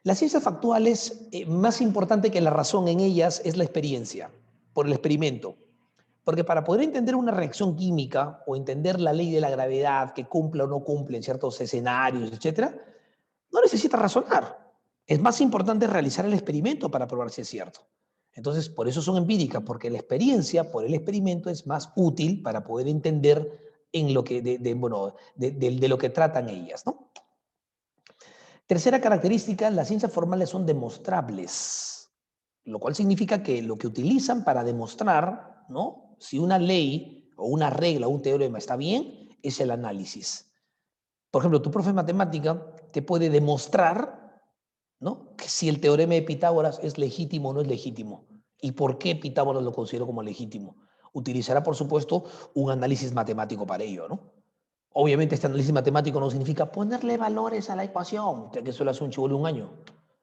Las ciencias factuales, más importante que la razón en ellas es la experiencia, por el experimento. Porque para poder entender una reacción química o entender la ley de la gravedad que cumple o no cumple en ciertos escenarios, etcétera, no necesitas razonar. Es más importante realizar el experimento para probar si es cierto. Entonces, por eso son empíricas, porque la experiencia por el experimento es más útil para poder entender en lo que, de lo que tratan ellas, ¿no? Tercera característica, las ciencias formales son demostrables, lo cual significa que lo que utilizan para demostrar, ¿no? Si una ley o una regla o un teorema está bien, es el análisis. Por ejemplo, tu profe de matemática te puede demostrar, ¿no? Que si el teorema de Pitágoras es legítimo o no es legítimo. ¿Y por qué Pitágoras lo consideró como legítimo? Utilizará, por supuesto, un análisis matemático para ello, ¿no? Obviamente este análisis matemático no significa ponerle valores a la ecuación, que eso lo hace un chibolo de un año,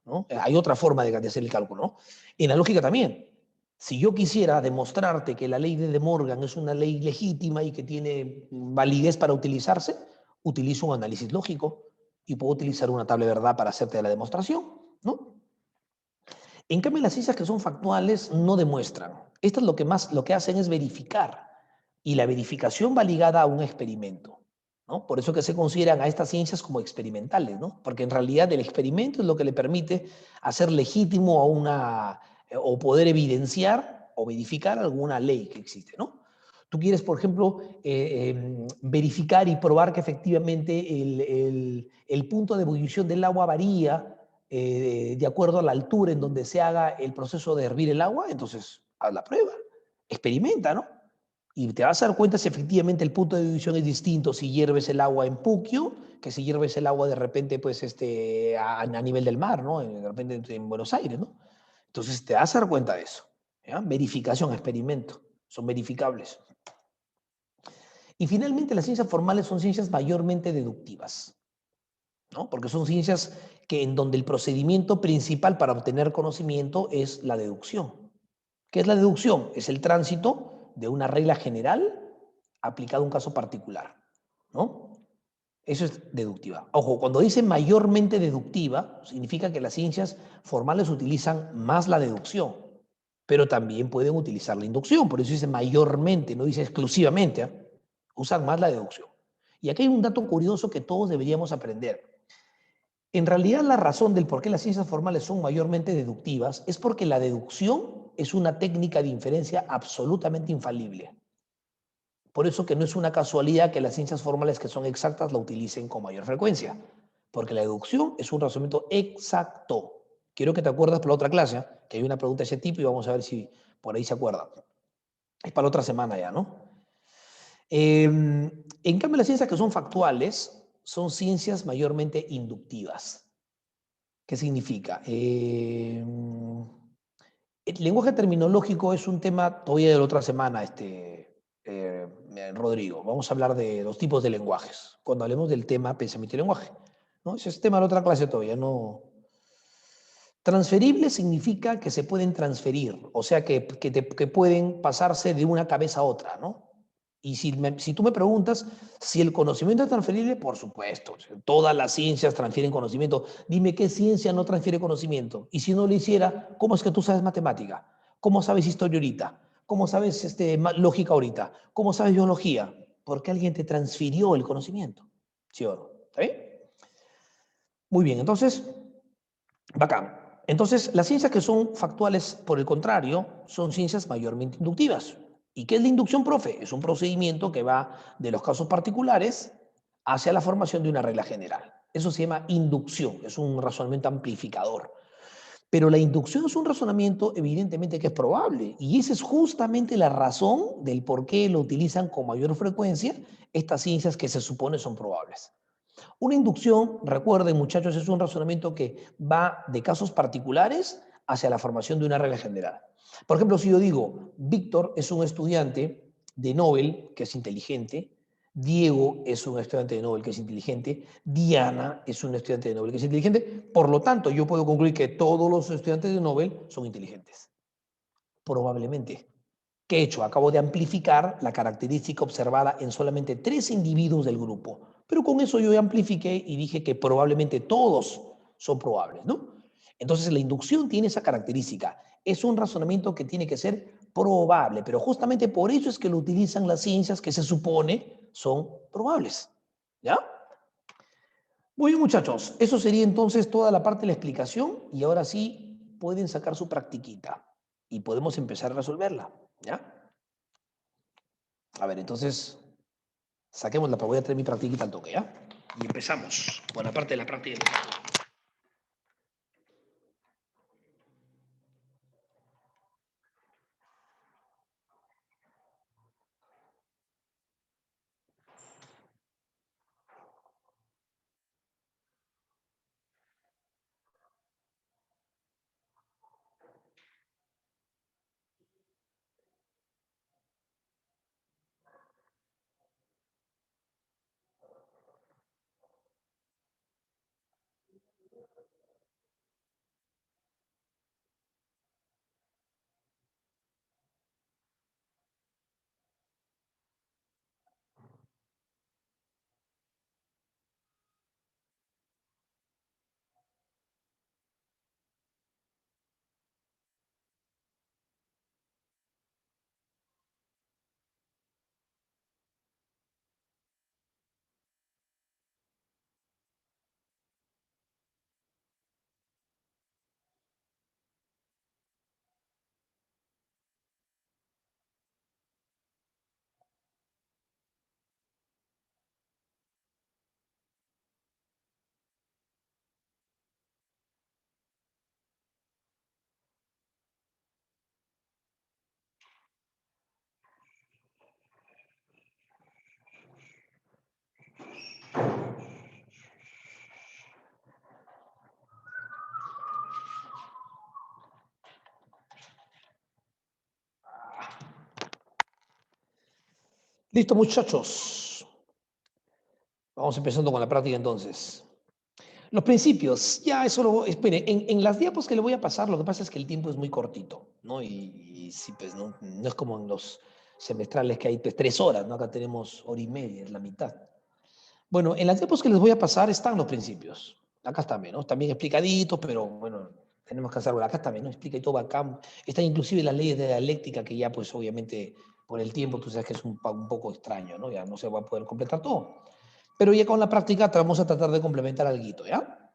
¿no? Hay otra forma de hacer el cálculo, ¿no? En la lógica también. Si yo quisiera demostrarte que la ley de De Morgan es una ley legítima y que tiene validez para utilizarse, utilizo un análisis lógico y puedo utilizar una tabla de verdad para hacerte la demostración, ¿no? En cambio, las ciencias que son factuales no demuestran. Estas lo que hacen es verificar y la verificación va ligada a un experimento, ¿no? Por eso que se consideran a estas ciencias como experimentales, ¿no? Porque en realidad el experimento es lo que le permite hacer legítimo o poder evidenciar o verificar alguna ley que existe, ¿no? Tú quieres, por ejemplo, verificar y probar que efectivamente el punto de ebullición del agua varía de acuerdo a la altura en donde se haga el proceso de hervir el agua, entonces haz la prueba, experimenta, ¿no? Y te vas a dar cuenta si efectivamente el punto de ebullición es distinto si hierves el agua en Puquio que si hierves el agua de repente pues a nivel del mar, ¿no? De repente en Buenos Aires, ¿no? Entonces te vas a dar cuenta de eso. ¿Ya? Verificación, experimento, son verificables. Y finalmente las ciencias formales son ciencias mayormente deductivas. ¿no? Porque son ciencias que en donde el procedimiento principal para obtener conocimiento es la deducción. ¿Qué es la deducción? Es el tránsito de una regla general aplicada a un caso particular, ¿no? Eso es deductiva. Ojo, cuando dice mayormente deductiva, significa que las ciencias formales utilizan más la deducción, pero también pueden utilizar la inducción. Por eso dice mayormente, no dice exclusivamente, ¿eh? Usan más la deducción. Y aquí hay un dato curioso que todos deberíamos aprender. En realidad, la razón del por qué las ciencias formales son mayormente deductivas es porque la deducción es una técnica de inferencia absolutamente infalible. Por eso que no es una casualidad que las ciencias formales que son exactas la utilicen con mayor frecuencia, porque la deducción es un razonamiento exacto. Quiero que te acuerdes para la otra clase, ¿eh? Que hay una pregunta de ese tipo y vamos a ver si por ahí se acuerda. Es para la otra semana ya, ¿no? En cambio, las ciencias que son factuales son ciencias mayormente inductivas. ¿Qué significa? El lenguaje terminológico es un tema todavía de la otra semana, Rodrigo. Vamos a hablar de los tipos de lenguajes, cuando hablemos del tema pensamiento y lenguaje, ¿no? Ese es tema de la otra clase todavía, no. Transferible significa que se pueden transferir, o sea, que pueden pasarse de una cabeza a otra, ¿no? Y si tú me preguntas si el conocimiento es transferible, por supuesto, todas las ciencias transfieren conocimiento. Dime qué ciencia no transfiere conocimiento. Y si no lo hiciera, ¿cómo es que tú sabes matemática? ¿Cómo sabes historia ahorita? ¿Cómo sabes lógica ahorita? ¿Cómo sabes biología? Porque alguien te transfirió el conocimiento. ¿Sí o no? ¿Está bien? Muy bien, entonces, bacán. Entonces, las ciencias que son factuales, por el contrario, son ciencias mayormente inductivas. ¿Y qué es la inducción, profe? Es un procedimiento que va de los casos particulares hacia la formación de una regla general. Eso se llama inducción, es un razonamiento amplificador. Pero la inducción es un razonamiento evidentemente que es probable y esa es justamente la razón del por qué lo utilizan con mayor frecuencia estas ciencias que se supone son probables. Una inducción, recuerden muchachos, es un razonamiento que va de casos particulares hacia la formación de una regla general. Por ejemplo, si yo digo, Víctor es un estudiante de Nobel que es inteligente, Diego es un estudiante de Nobel que es inteligente, Diana es un estudiante de Nobel que es inteligente, por lo tanto yo puedo concluir que todos los estudiantes de Nobel son inteligentes. Probablemente. ¿Qué he hecho? Acabo de amplificar la característica observada en solamente 3 individuos del grupo. Pero con eso yo amplifiqué y dije que probablemente todos son probables, ¿no? Entonces la inducción tiene esa característica. Es un razonamiento que tiene que ser probable, pero justamente por eso es que lo utilizan las ciencias que se supone son probables. ¿Ya? Muy bien, muchachos. Eso sería entonces toda la parte de la explicación y ahora sí pueden sacar su practiquita y podemos empezar a resolverla. ¿Ya? A ver, entonces, saquemos la, voy a traer mi practiquita al toque, ¿ya? Y empezamos. Buena parte de la práctica. Listo, muchachos. Vamos empezando con la práctica entonces. Los principios, ya eso lo, espere, en las diapos que le voy a pasar, lo que pasa es que el tiempo es muy cortito, ¿no? Y sí, pues no es como en los semestrales que hay pues, 3 horas, ¿no? Acá tenemos hora y media, es la mitad. Bueno, en las diapos que les voy a pasar están los principios. Acá está menos, también explicadito, pero bueno, tenemos que hacerlo. Acá está menos, explica y todo acá. Están inclusive las leyes de la dialéctica que ya pues obviamente por el tiempo tú sabes que es un poco extraño, ¿no? Ya no se va a poder completar todo. Pero ya con la práctica vamos a tratar de complementar algo, ¿ya?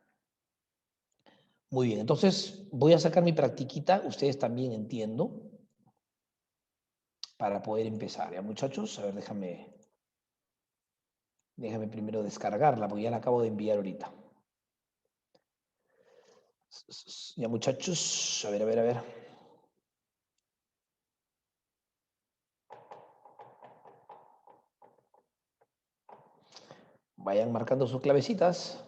Muy bien, entonces voy a sacar mi practiquita, ustedes también entiendo, para poder empezar, ¿ya muchachos? A ver, déjame primero descargarla, porque ya la acabo de enviar ahorita. Ya muchachos, a ver. Vayan marcando sus clavecitas.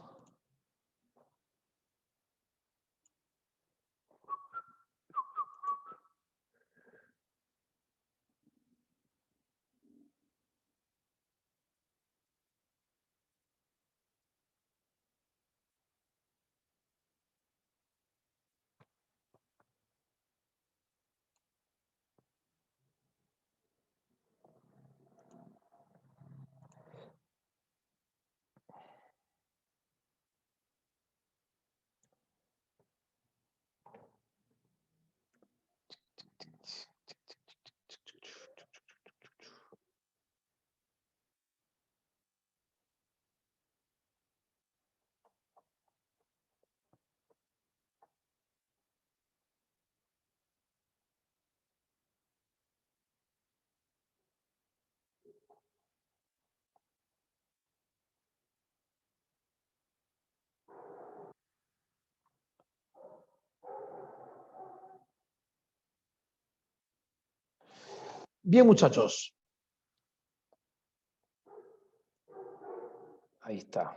Bien, muchachos. Ahí está.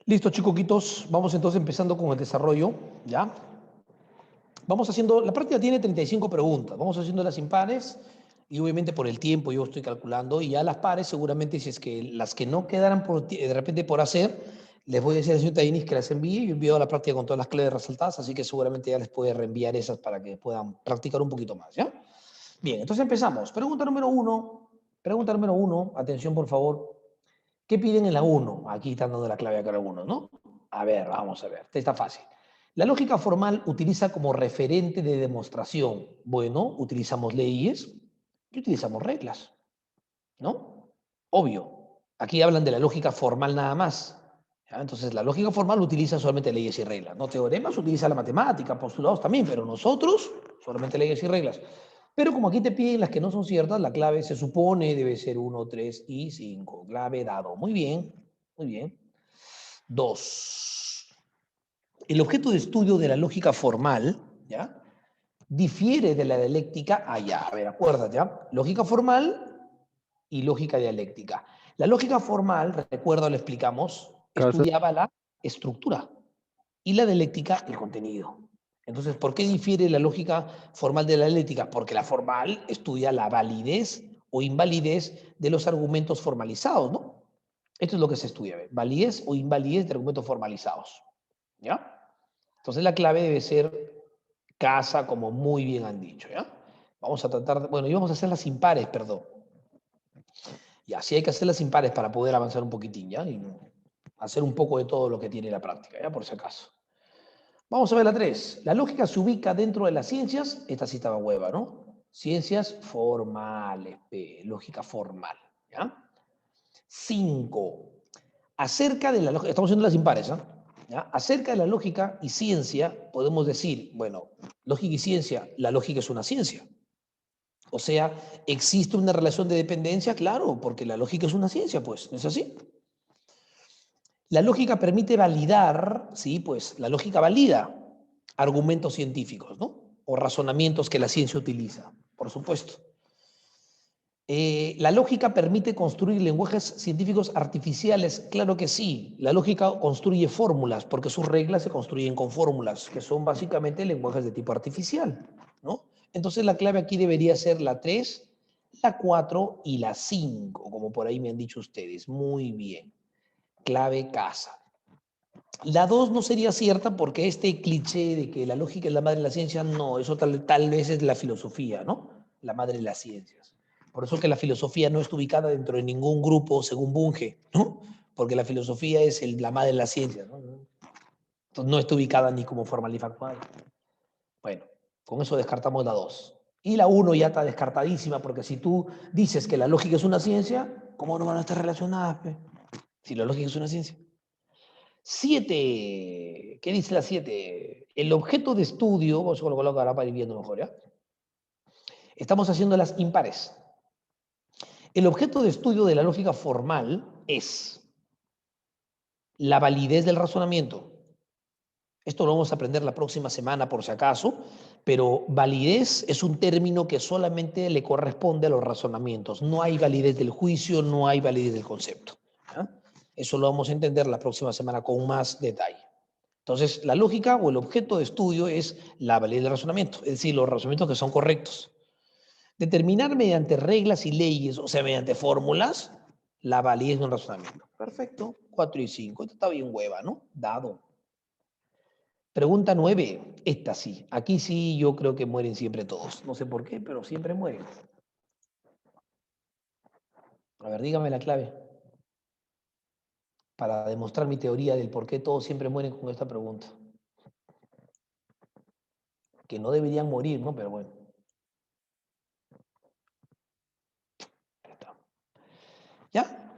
Listo, chicoquitos. Vamos entonces empezando con el desarrollo, ¿ya? Vamos haciendo, la práctica tiene 35 preguntas. Vamos haciendo las impares y obviamente por el tiempo yo estoy calculando y ya las pares seguramente si es que las que no quedaran de repente por hacer, les voy a decir a la señorita Inés que las envíe. Yo envío la práctica con todas las claves resaltadas, así que seguramente ya les puede reenviar esas para que puedan practicar un poquito más, ¿ya? Bien, entonces empezamos. Pregunta número uno, atención por favor. ¿Qué piden en la uno? Aquí están dando la clave a cada uno, ¿no? A ver, vamos a ver. Está fácil. La lógica formal utiliza como referente de demostración. Bueno, utilizamos leyes y utilizamos reglas, ¿no? Obvio. Aquí hablan de la lógica formal nada más. ¿Ya? Entonces, la lógica formal utiliza solamente leyes y reglas. No teoremas, utiliza la matemática, postulados también, pero nosotros solamente leyes y reglas. Pero como aquí te piden las que no son ciertas, la clave se supone debe ser 1, 3 y 5. Clave dado. Muy bien, muy bien. 2. El objeto de estudio de la lógica formal, ¿ya? Difiere de la dialéctica allá. A ver, acuérdate, ¿ya? Lógica formal y lógica dialéctica. La lógica formal, recuerda, lo explicamos, Casa. estudiaba la estructura y la dialéctica el contenido. Entonces, ¿por qué difiere la lógica formal de la dialéctica? Porque la formal estudia la validez o invalidez de los argumentos formalizados, ¿no? Esto es lo que se estudia, ¿ve? Validez o invalidez de argumentos formalizados, ¿ya? Entonces la clave debe ser casa, como muy bien han dicho, ¿ya? Vamos a tratar, bueno, y vamos a hacerlas impares, perdón. Ya, sí hay que hacerlas impares para poder avanzar un poquitín, ¿ya? Y hacer un poco de todo lo que tiene la práctica, ¿ya? Por si acaso. Vamos a ver la 3. La lógica se ubica dentro de las ciencias. Esta sí estaba hueva, ¿no? Ciencias formales, lógica formal, ¿ya? 5. Acerca de la lógica, estamos haciendo las impares, ¿ya? Acerca de la lógica y ciencia, podemos decir, bueno, lógica y ciencia, la lógica es una ciencia. O sea, ¿existe una relación de dependencia? Claro, porque la lógica es una ciencia, pues, ¿no es así? La lógica permite validar, sí, pues, la lógica valida argumentos científicos, ¿no? O razonamientos que la ciencia utiliza, por supuesto. ¿La lógica permite construir lenguajes científicos artificiales? Claro que sí. La lógica construye fórmulas, porque sus reglas se construyen con fórmulas, que son básicamente lenguajes de tipo artificial, ¿no? Entonces la clave aquí debería ser la 3, la 4 y la 5, como por ahí me han dicho ustedes. Muy bien. Clave casa. La 2 no sería cierta porque este cliché de que la lógica es la madre de la ciencia, no, eso tal vez es la filosofía, ¿no? La madre de las ciencias. Por eso que la filosofía no está ubicada dentro de ningún grupo según Bunge, ¿no? Porque la filosofía es la madre de las ciencias, ¿no? Entonces no está ubicada ni como formal ni factual. Bueno, con eso descartamos la 2. Y la 1 ya está descartadísima porque si tú dices que la lógica es una ciencia, ¿cómo no van a estar relacionadas? Si la lógica es una ciencia. 7. ¿Qué dice la 7? El objeto de estudio, vamos a colocarlo ahora para ir viendo mejor, ¿ya? Estamos haciendo las impares. El objeto de estudio de la lógica formal es la validez del razonamiento. Esto lo vamos a aprender la próxima semana por si acaso, pero validez es un término que solamente le corresponde a los razonamientos. No hay validez del juicio, no hay validez del concepto. ¿Ya? Eso lo vamos a entender la próxima semana con más detalle. Entonces, la lógica o el objeto de estudio es la validez del razonamiento, es decir, los razonamientos que son correctos. Determinar mediante reglas y leyes, o sea, mediante fórmulas, la validez de un razonamiento. Perfecto. 4 y 5. Esto está bien hueva, ¿no? Dado. Pregunta 9. Esta sí. Aquí sí yo creo que mueren siempre todos. No sé por qué, pero siempre mueren. A ver, dígame la clave. Para demostrar mi teoría del por qué todos siempre mueren con esta pregunta. Que no deberían morir, ¿no? Pero bueno. ¿Ya?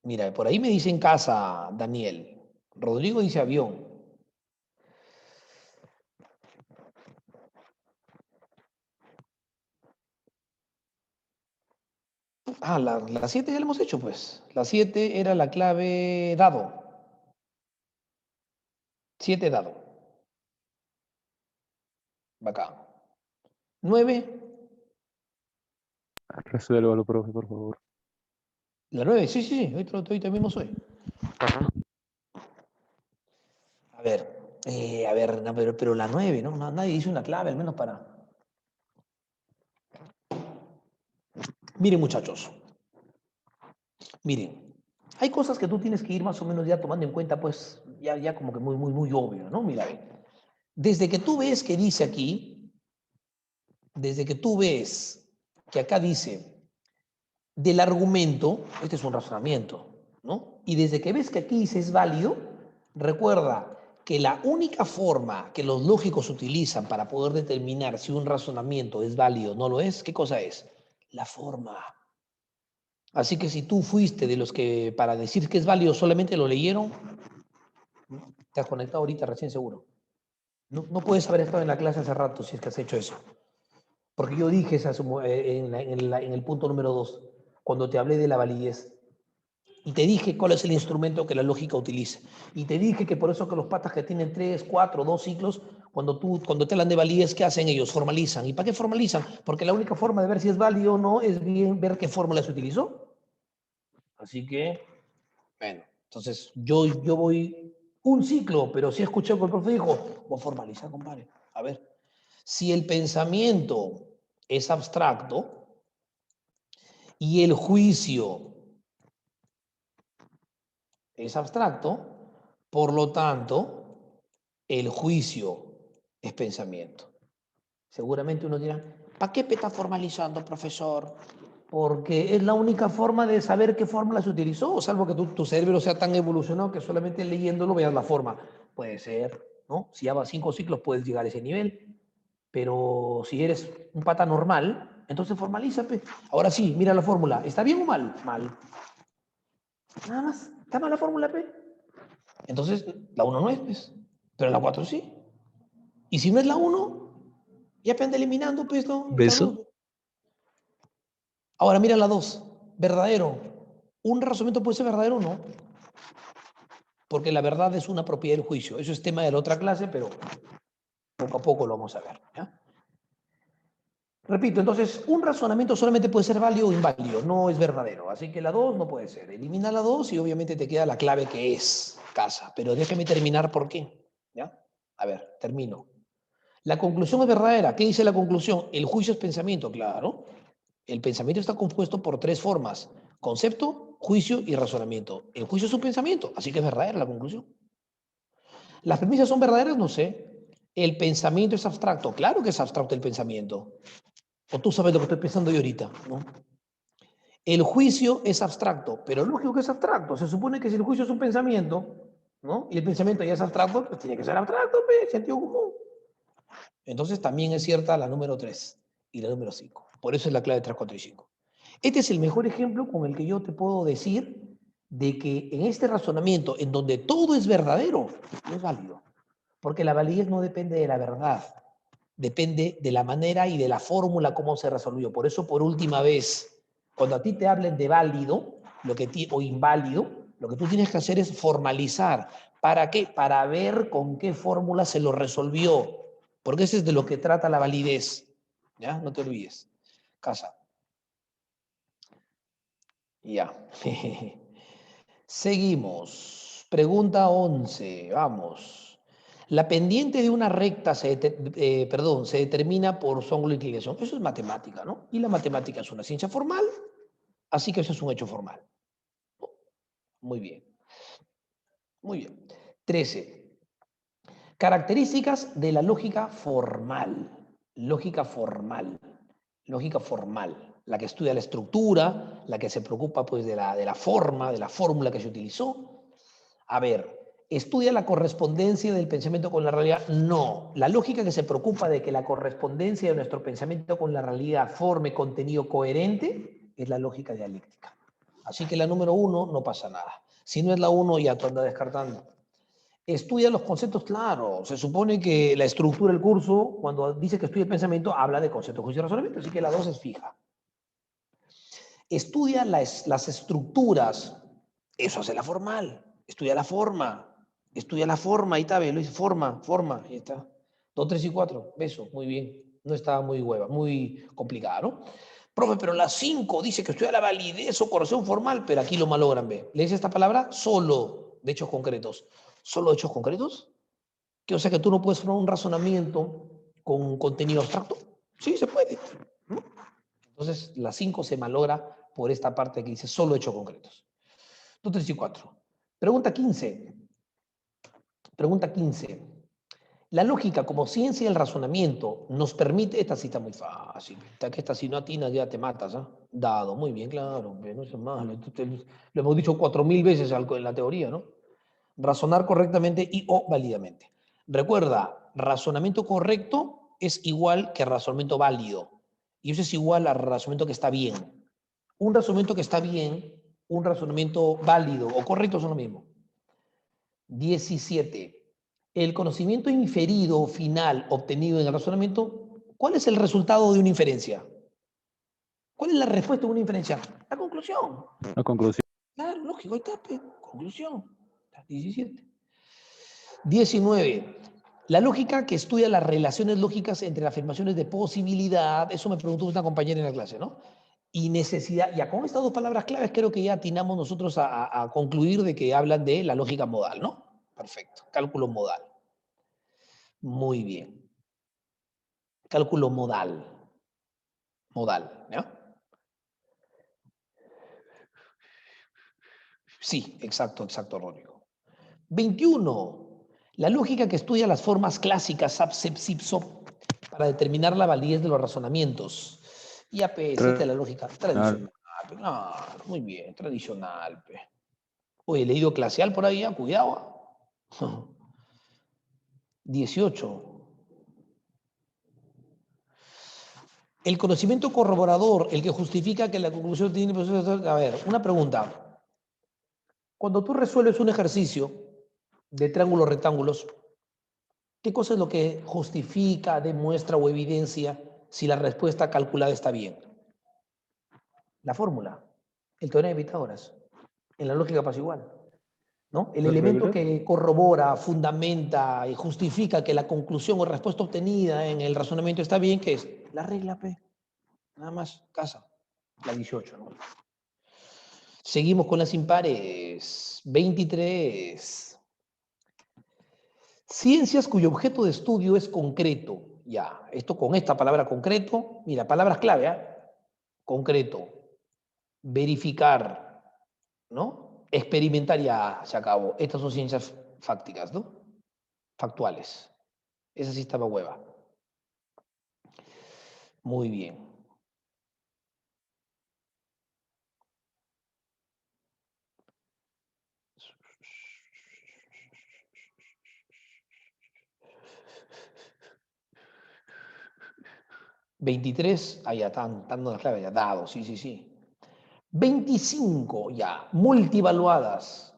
Mira, por ahí me dicen casa, Daniel. Rodrigo dice avión. Ah, la 7 ya la hemos hecho, pues. La 7 era la clave dado. 7 dado. Bacán. 9. Resuélvalo, profe, por favor. La 9, sí, sí, sí. Ahorita mismo soy. Ajá. A ver, no, pero la 9, ¿no? Nadie dice una clave, al menos para. Miren, muchachos. Miren. Hay cosas que tú tienes que ir más o menos ya tomando en cuenta, pues, ya como que muy obvio, ¿no? Mira, ven. Desde que tú ves que dice aquí, desde que tú ves que acá dice del argumento, este es un razonamiento, ¿no? Y desde que ves que aquí dice es válido, recuerda que la única forma que los lógicos utilizan para poder determinar si un razonamiento es válido o no lo es, ¿qué cosa es? La forma. Así que si tú fuiste de los que para decir que es válido solamente lo leyeron, te has conectado ahorita recién seguro. No puedes haber estado en la clase hace rato si es que has hecho eso. Porque yo dije en el punto número 2, cuando te hablé de la validez, y te dije cuál es el instrumento que la lógica utiliza. Y te dije que por eso que los patas que tienen 3, 4, 2 ciclos, cuando te hablan de validez, ¿qué hacen ellos? Formalizan. ¿Y para qué formalizan? Porque la única forma de ver si es válido o no es bien ver qué fórmula se utilizó. Así que, bueno, entonces yo voy un ciclo, pero si escuché lo que el profe dijo, voy a formalizar, compadre. A ver, si el pensamiento es abstracto y el juicio es abstracto, por lo tanto, el juicio es pensamiento. Seguramente uno dirá, ¿para qué me está formalizando, profesor? Porque es la única forma de saber qué fórmula se utilizó, salvo que tu cerebro sea tan evolucionado que solamente leyéndolo veas la forma. Puede ser, ¿no? Si llevas 5 ciclos puedes llegar a ese nivel, pero si eres un pata normal, entonces formalízate. Ahora sí, mira la fórmula. ¿Está bien o mal? Mal. Nada más. ¿Está mal la fórmula P? Entonces, la 1 no es, pues. Pero la 4 sí. Y si no es la 1, ya anda eliminando, pues, ¿no? Esta ¿Beso? 2. Ahora, mira la 2. Verdadero. ¿Un razonamiento puede ser verdadero o no? Porque la verdad es una propiedad del juicio. Eso es tema de la otra clase, pero poco a poco lo vamos a ver. ¿Ya? Repito, entonces, un razonamiento solamente puede ser válido o inválido, no es verdadero. Así que la 2 no puede ser. Elimina la 2 y obviamente te queda la clave que es casa. Pero déjeme terminar por qué. ¿Ya? A ver, termino. La conclusión es verdadera. ¿Qué dice la conclusión? El juicio es pensamiento, claro. El pensamiento está compuesto por 3 formas: concepto, juicio y razonamiento. El juicio es un pensamiento, así que es verdadera la conclusión. ¿Las premisas son verdaderas? No sé. ¿El pensamiento es abstracto? Claro que es abstracto el pensamiento. O tú sabes lo que estoy pensando yo ahorita, ¿no? El juicio es abstracto, pero lógico que es abstracto. Se supone que si el juicio es un pensamiento, ¿no? Y el pensamiento ya es abstracto, pues tiene que ser abstracto, pues, sentido común. Entonces también es cierta la número 3 y la número 5. Por eso es la clave 3, 4 y 5. Este es el mejor ejemplo con el que yo te puedo decir de que en este razonamiento, en donde todo es verdadero, no es válido. Porque la validez no depende de la verdad, depende de la manera y de la fórmula cómo se resolvió. Por eso, por última vez, cuando a ti te hablen de válido o inválido, lo que tú tienes que hacer es formalizar. ¿Para qué? Para ver con qué fórmula se lo resolvió. Porque eso es de lo que trata la validez. ¿Ya? No te olvides. Casa. Ya. Seguimos. Pregunta 11. Vamos. La pendiente de una recta se determina por su ángulo de inclinación. Eso es matemática, ¿no? Y la matemática es una ciencia formal, así que eso es un hecho formal. Muy bien. Muy bien. 13. Características de la lógica formal. Lógica formal. Lógica formal. La que estudia la estructura, la que se preocupa pues de la forma, de la fórmula que se utilizó. A ver, ¿estudia la correspondencia del pensamiento con la realidad? No. La lógica que se preocupa de que la correspondencia de nuestro pensamiento con la realidad forme contenido coherente es la lógica dialéctica. Así que la número 1 no pasa nada. Si no es la 1, ya tú andas descartando. Estudia los conceptos, claro. Se supone que la estructura del curso, cuando dice que estudia el pensamiento, habla de conceptos, juicio y razonamiento. Así que la 2 es fija. Estudia las estructuras. Eso hace la formal. Estudia la forma. Estudia la forma. Ahí está, lo dice forma. Ahí está. 2, 3 y 4. Beso. Muy bien. No estaba muy hueva, muy complicada, ¿no? Profe, pero la 5 dice que estudia la validez o corrección formal, pero aquí lo malogran, ve. ¿Le dice esta palabra? Solo de hechos concretos. ¿Solo hechos concretos? Que, o sea que tú no puedes formar un razonamiento con contenido abstracto. Sí, se puede. ¿No? Entonces, la 5 se malogra por esta parte que dice solo hechos concretos. 2, 3 y 4. Pregunta 15. Pregunta 15. La lógica como ciencia del razonamiento nos permite, esta cita muy fácil, que esta si no atinas ya te matas, ¿ah? Dado, muy bien, claro, no es malo, lo hemos dicho 4000 veces en la teoría, ¿no? Razonar correctamente y o válidamente. Recuerda, razonamiento correcto es igual que razonamiento válido, y eso es igual al razonamiento que está bien. Un razonamiento que está bien, un razonamiento válido o correcto son lo mismo. 17. El conocimiento inferido o final obtenido en el razonamiento, ¿cuál es el resultado de una inferencia? ¿Cuál es la respuesta de una inferencia? La conclusión. La conclusión. Claro, lógico, ahí está, conclusión. 17. 19. La lógica que estudia las relaciones lógicas entre afirmaciones de posibilidad, eso me preguntó una compañera en la clase, ¿no? Y necesidad, ya con estas dos palabras claves creo que ya atinamos nosotros a concluir de que hablan de la lógica modal, ¿no? Perfecto, cálculo modal. Muy bien. Cálculo modal. Modal, ¿ya? Sí, exacto, Rodrigo. 21. La lógica que estudia las formas clásicas SAP-SEP-SIP-SOP para determinar la validez de los razonamientos. Y pues, esta es la lógica tradicional. No, muy bien, tradicional. Pe. Oye, he leído claseal por ahí, cuidado. 18. El conocimiento corroborador, el que justifica que la conclusión tiene... A ver, una pregunta. Cuando tú resuelves un ejercicio de triángulos rectángulos, ¿qué cosa es lo que justifica, demuestra o evidencia si la respuesta calculada está bien? La fórmula, el teorema de Pitágoras, en la lógica pasigual, ¿no? El ¿Me elemento repites? que corrobora, fundamenta y justifica que la conclusión o respuesta obtenida en el razonamiento está bien, ¿qué es? La regla P, nada más, casa, la 18, ¿no? Seguimos con las impares. 23. Ciencias cuyo objeto de estudio es concreto. Ya, esto con esta palabra concreto, mira, palabras clave, ¿eh? Concreto, verificar, ¿no? Experimentar, ya se acabó. Estas son ciencias fácticas, ¿no? Factuales. Esa sí estaba hueva. Muy bien. ¿23? Ah, ya están dando las claves, ya dado, sí, sí, sí. 25, ya, multivaluadas,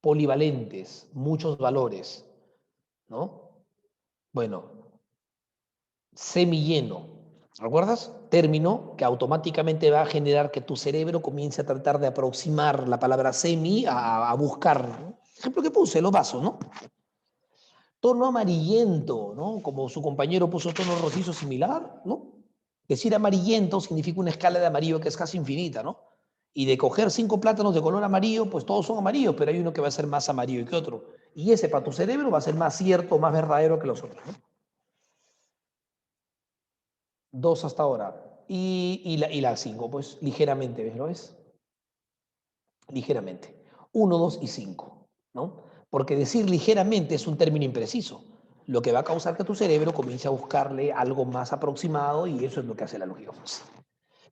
polivalentes, muchos valores, ¿no? Bueno, semilleno, ¿recuerdas? Término que automáticamente va a generar que tu cerebro comience a tratar de aproximar la palabra semi a buscar, ¿no? Ejemplo que puse, los vasos, ¿no? Tono amarillento, ¿no? Como su compañero puso tono rojizo similar, ¿no? Decir amarillento significa una escala de amarillo que es casi infinita, ¿no? Y de coger 5 plátanos de color amarillo, pues todos son amarillos, pero hay uno que va a ser más amarillo que otro. Y ese para tu cerebro va a ser más cierto, más verdadero que los otros, ¿no? 2 hasta ahora. Y la 5, pues ligeramente, ¿ves? ¿Lo ves? Ligeramente. 1, 2 y 5, ¿no? Porque decir ligeramente es un término impreciso, lo que va a causar que tu cerebro comience a buscarle algo más aproximado y eso es lo que hace la lógica Fuzzy.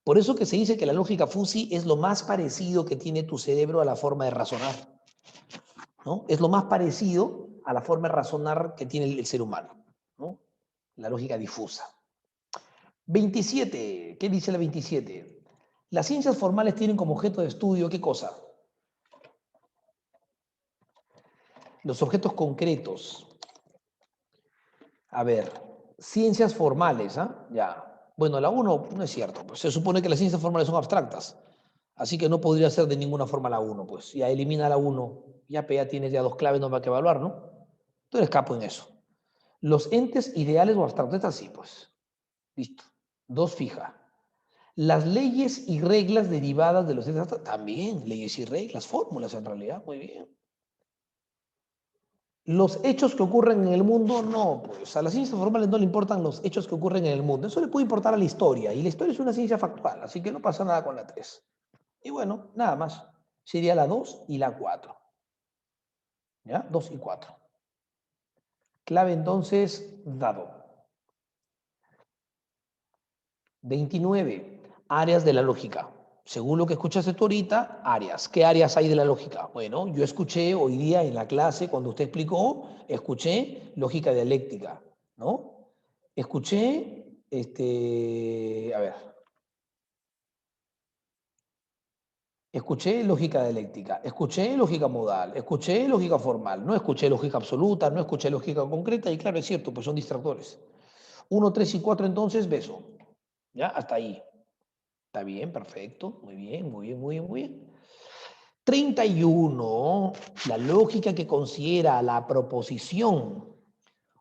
Por eso que se dice que la lógica Fuzzy es lo más parecido que tiene tu cerebro a la forma de razonar, ¿no? Es lo más parecido a la forma de razonar que tiene el ser humano, ¿no? La lógica difusa. 27, ¿qué dice la 27? Las ciencias formales tienen como objeto de estudio, ¿qué cosa? Los objetos concretos. A ver, ciencias formales, ¿ah? Ya. Bueno, la 1 no es cierto, pues se supone que las ciencias formales son abstractas, así que no podría ser de ninguna forma la 1, pues ya elimina la 1, ya tienes ya 2 claves, no va a que evaluar, ¿no? Tú eres capo en eso. Los entes ideales o abstractos, estas sí, pues. Listo. 2 fija. Las leyes y reglas derivadas de los entes abstractos, también, leyes y reglas, fórmulas en realidad, muy bien. Los hechos que ocurren en el mundo, no, pues a las ciencias formales no le importan los hechos que ocurren en el mundo. Eso le puede importar a la historia, y la historia es una ciencia factual, así que no pasa nada con la 3. Y bueno, nada más. Sería la 2 y la 4. ¿Ya? 2 y 4. Clave entonces, dado. 29. Áreas de la lógica. Según lo que escuchaste tú ahorita, áreas. ¿Qué áreas hay de la lógica? Bueno, yo escuché hoy día en la clase, cuando usted explicó, escuché lógica dialéctica, ¿no? Escuché, a ver, escuché lógica dialéctica, escuché lógica modal, escuché lógica formal, no escuché lógica absoluta, no escuché lógica concreta, y claro, es cierto, pues son distractores. 1, 3 y 4 entonces, beso. ¿Ya? Hasta ahí. Está bien, perfecto, muy bien, muy bien, muy bien, muy bien. 31, la lógica que considera la proposición,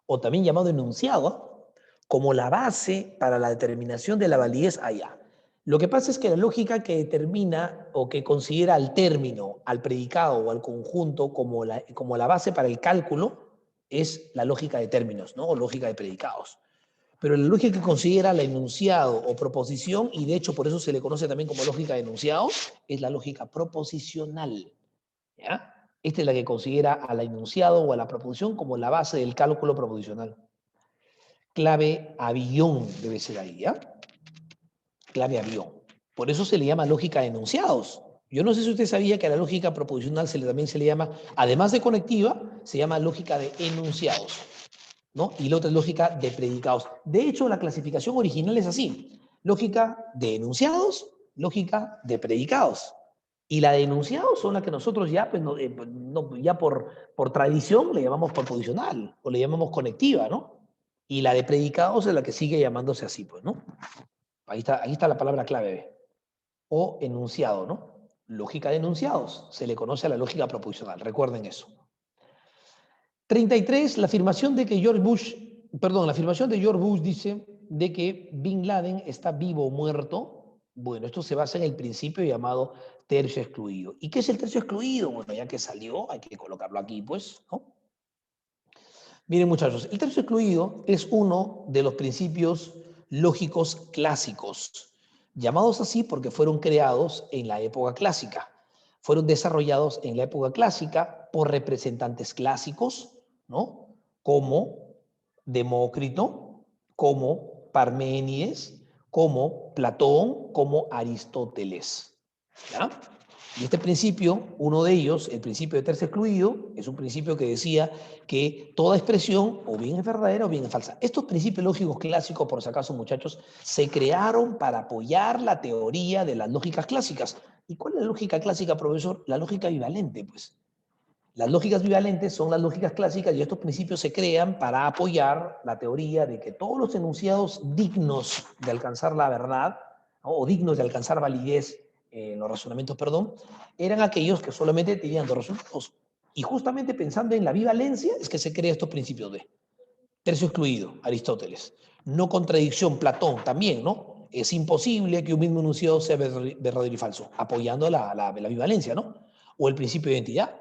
o también llamado enunciado, como la base para la determinación de la validez allá. Lo que pasa es que la lógica que determina o que considera al término, al predicado o al conjunto como la base para el cálculo es la lógica de términos, ¿no? O lógica de predicados. Pero la lógica que considera la enunciado o proposición, y de hecho por eso se le conoce también como lógica de enunciado, es la lógica proposicional. ¿Ya? Esta es la que considera a la enunciado o a la proposición como la base del cálculo proposicional. Clave avión debe ser ahí, ¿ya? Clave avión. Por eso se le llama lógica de enunciados. Yo no sé si usted sabía que a la lógica proposicional también se le llama, además de conectiva, se llama lógica de enunciados, ¿no? Y la otra es lógica de predicados. De hecho, la clasificación original es así. Lógica de enunciados, lógica de predicados. Y la de enunciados son las que nosotros ya, pues, ya por tradición le llamamos proposicional o le llamamos conectiva, ¿no? Y la de predicados es la que sigue llamándose así, pues, ¿no? Ahí está la palabra clave, ¿ve? O enunciado, ¿no? Lógica de enunciados. Se le conoce a la lógica proposicional. Recuerden eso. 33, la afirmación de la afirmación de George Bush dice de que Bin Laden está vivo o muerto. Bueno, esto se basa en el principio llamado tercio excluido. ¿Y qué es el tercio excluido? Bueno, ya que salió, hay que colocarlo aquí, pues, ¿no? Miren, muchachos, el tercio excluido es uno de los principios lógicos clásicos, llamados así porque fueron creados en la época clásica. Fueron desarrollados en la época clásica por representantes clásicos, ¿no? Como Demócrito, como Parménides, como Platón, como Aristóteles. ¿Ya? Y este principio, uno de ellos, el principio de tercio excluido, es un principio que decía que toda expresión o bien es verdadera o bien es falsa. Estos principios lógicos clásicos, por si acaso, muchachos, se crearon para apoyar la teoría de las lógicas clásicas. ¿Y cuál es la lógica clásica, profesor? La lógica bivalente, pues. Las lógicas bivalentes son las lógicas clásicas y estos principios se crean para apoyar la teoría de que todos los enunciados dignos de alcanzar la verdad, ¿no? O dignos de alcanzar validez en los razonamientos, perdón, eran aquellos que solamente tenían dos resultados. Y justamente pensando en la bivalencia es que se crean estos principios de tercio excluido, Aristóteles. No contradicción, Platón también, ¿no? Es imposible que un mismo enunciado sea verdadero y falso, apoyando la bivalencia, ¿no? O el principio de identidad.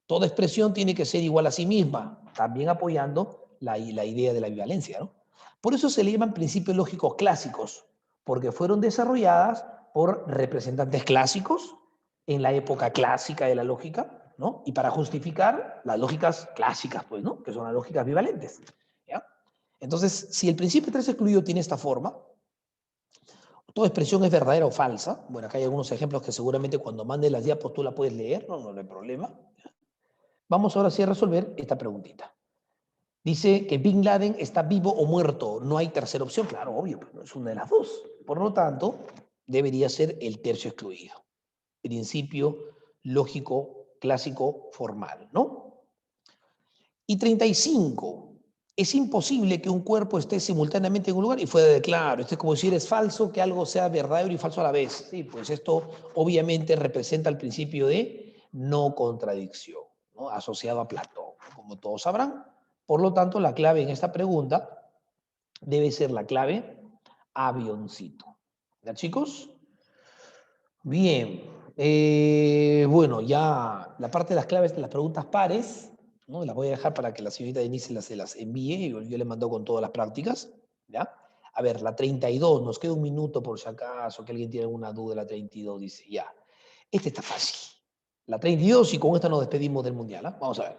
Toda expresión tiene que ser igual a sí misma, también apoyando la idea de la bivalencia, ¿no? Por eso se le llaman principios lógicos clásicos, porque fueron desarrolladas por representantes clásicos en la época clásica de la lógica, ¿no? Y para justificar las lógicas clásicas, pues, ¿no? Que son las lógicas bivalentes, ¿ya? Entonces, si el principio de tres excluido tiene esta forma, toda expresión es verdadera o falsa. Bueno, acá hay algunos ejemplos que seguramente cuando mande las diapos tú la puedes leer, no hay problema. Vamos ahora sí a resolver esta preguntita. Dice que Bin Laden está vivo o muerto. No hay tercera opción. Claro, obvio, pero no es una de las dos. Por lo tanto, debería ser el tercio excluido. Principio lógico clásico formal, ¿no? Y 35. Es imposible que un cuerpo esté simultáneamente en un lugar y fuera de claro. Esto es como decir, es falso que algo sea verdadero y falso a la vez. Sí, pues esto obviamente representa el principio de no contradicción, ¿no? Asociado a Platón, como todos sabrán. Por lo tanto, la clave en esta pregunta debe ser la clave avioncito. ¿Ya, chicos? Bien. Bueno, ya la parte de las claves de las preguntas pares, ¿no? Las voy a dejar para que la señorita Denise se las envíe. Yo le mando con todas las prácticas. ¿Ya? A ver, la 32, nos queda un minuto por si acaso, que alguien tiene alguna duda de la 32, dice, ya. Este está fácil. La 32, y con esta nos despedimos del mundial. ¿Ah? Vamos a ver.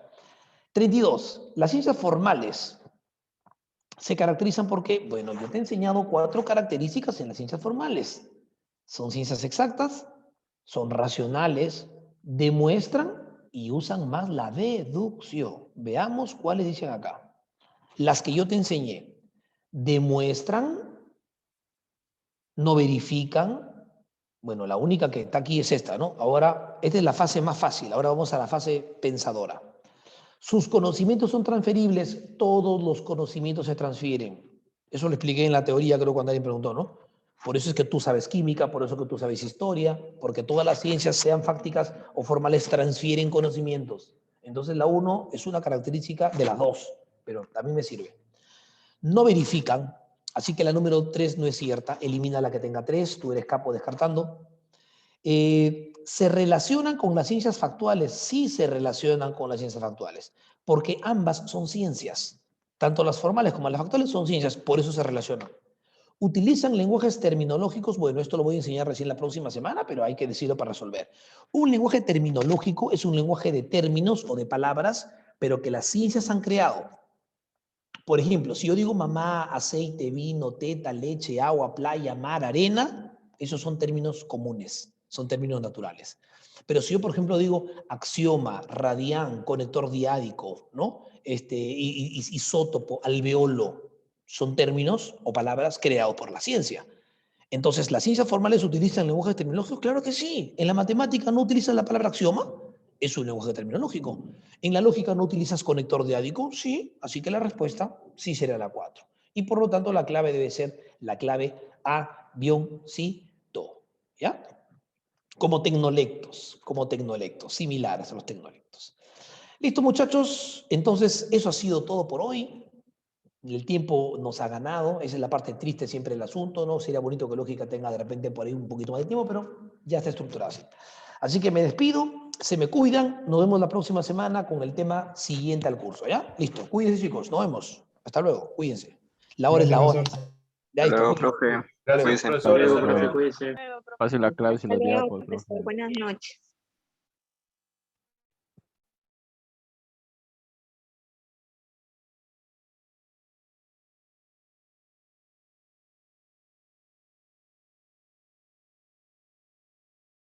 32. Las ciencias formales se caracterizan porque, bueno, yo te he enseñado 4 características en las ciencias formales. Son ciencias exactas, son racionales, demuestran y usan más la deducción. Veamos cuáles dicen acá. Las que yo te enseñé. Demuestran, no verifican. Bueno, la única que está aquí es esta, ¿no? Ahora, esta es la fase más fácil. Ahora vamos a la fase pensadora. Sus conocimientos son transferibles, todos los conocimientos se transfieren. Eso lo expliqué en la teoría, creo, cuando alguien preguntó, ¿no? Por eso es que tú sabes química, por eso que tú sabes historia, porque todas las ciencias, sean fácticas o formales, transfieren conocimientos. Entonces la 1 es una característica de las 2, pero también me sirve. No verifican, así que la número 3 no es cierta, elimina la que tenga 3, tú eres capo descartando. ¿Se relacionan con las ciencias factuales? Sí se relacionan con las ciencias factuales, porque ambas son ciencias. Tanto las formales como las factuales son ciencias, por eso se relacionan. ¿Utilizan lenguajes terminológicos? Bueno, esto lo voy a enseñar recién la próxima semana, pero hay que decirlo para resolver. Un lenguaje terminológico es un lenguaje de términos o de palabras, pero que las ciencias han creado. Por ejemplo, si yo digo mamá, aceite, vino, teta, leche, agua, playa, mar, arena, esos son términos comunes, son términos naturales. Pero si yo, por ejemplo, digo axioma, radián, conector diádico, ¿no? Isótopo, alveolo, son términos o palabras creados por la ciencia. Entonces, ¿las ciencias formales utilizan lenguaje terminológico? Claro que sí. En la matemática no utilizas la palabra axioma, es un lenguaje terminológico. En la lógica no utilizas conector diádico, sí. Así que la respuesta sí será la 4. Y por lo tanto, la clave debe ser la clave A-sí-do. ¿Ya? Como tecnolectos, similares a los tecnolectos. Listo, muchachos. Entonces, eso ha sido todo por hoy. El tiempo nos ha ganado, esa es la parte triste siempre del asunto, ¿no? Sería bonito que lógica tenga de repente por ahí un poquito más de tiempo, pero ya está estructurado así. Así que me despido, se me cuidan, nos vemos la próxima semana con el tema siguiente al curso, ¿ya? Listo, cuídense chicos, nos vemos. Hasta luego, cuídense. La hora es Gracias, la hora. profesor. Ya Hasta listo, luego, cuídense. profe. Gracias, Cuídense. profesor. Adiós, Hasta luego. profe. Pase la clave si Hasta lo olvida, luego, por favor. profesor. Buenas noches.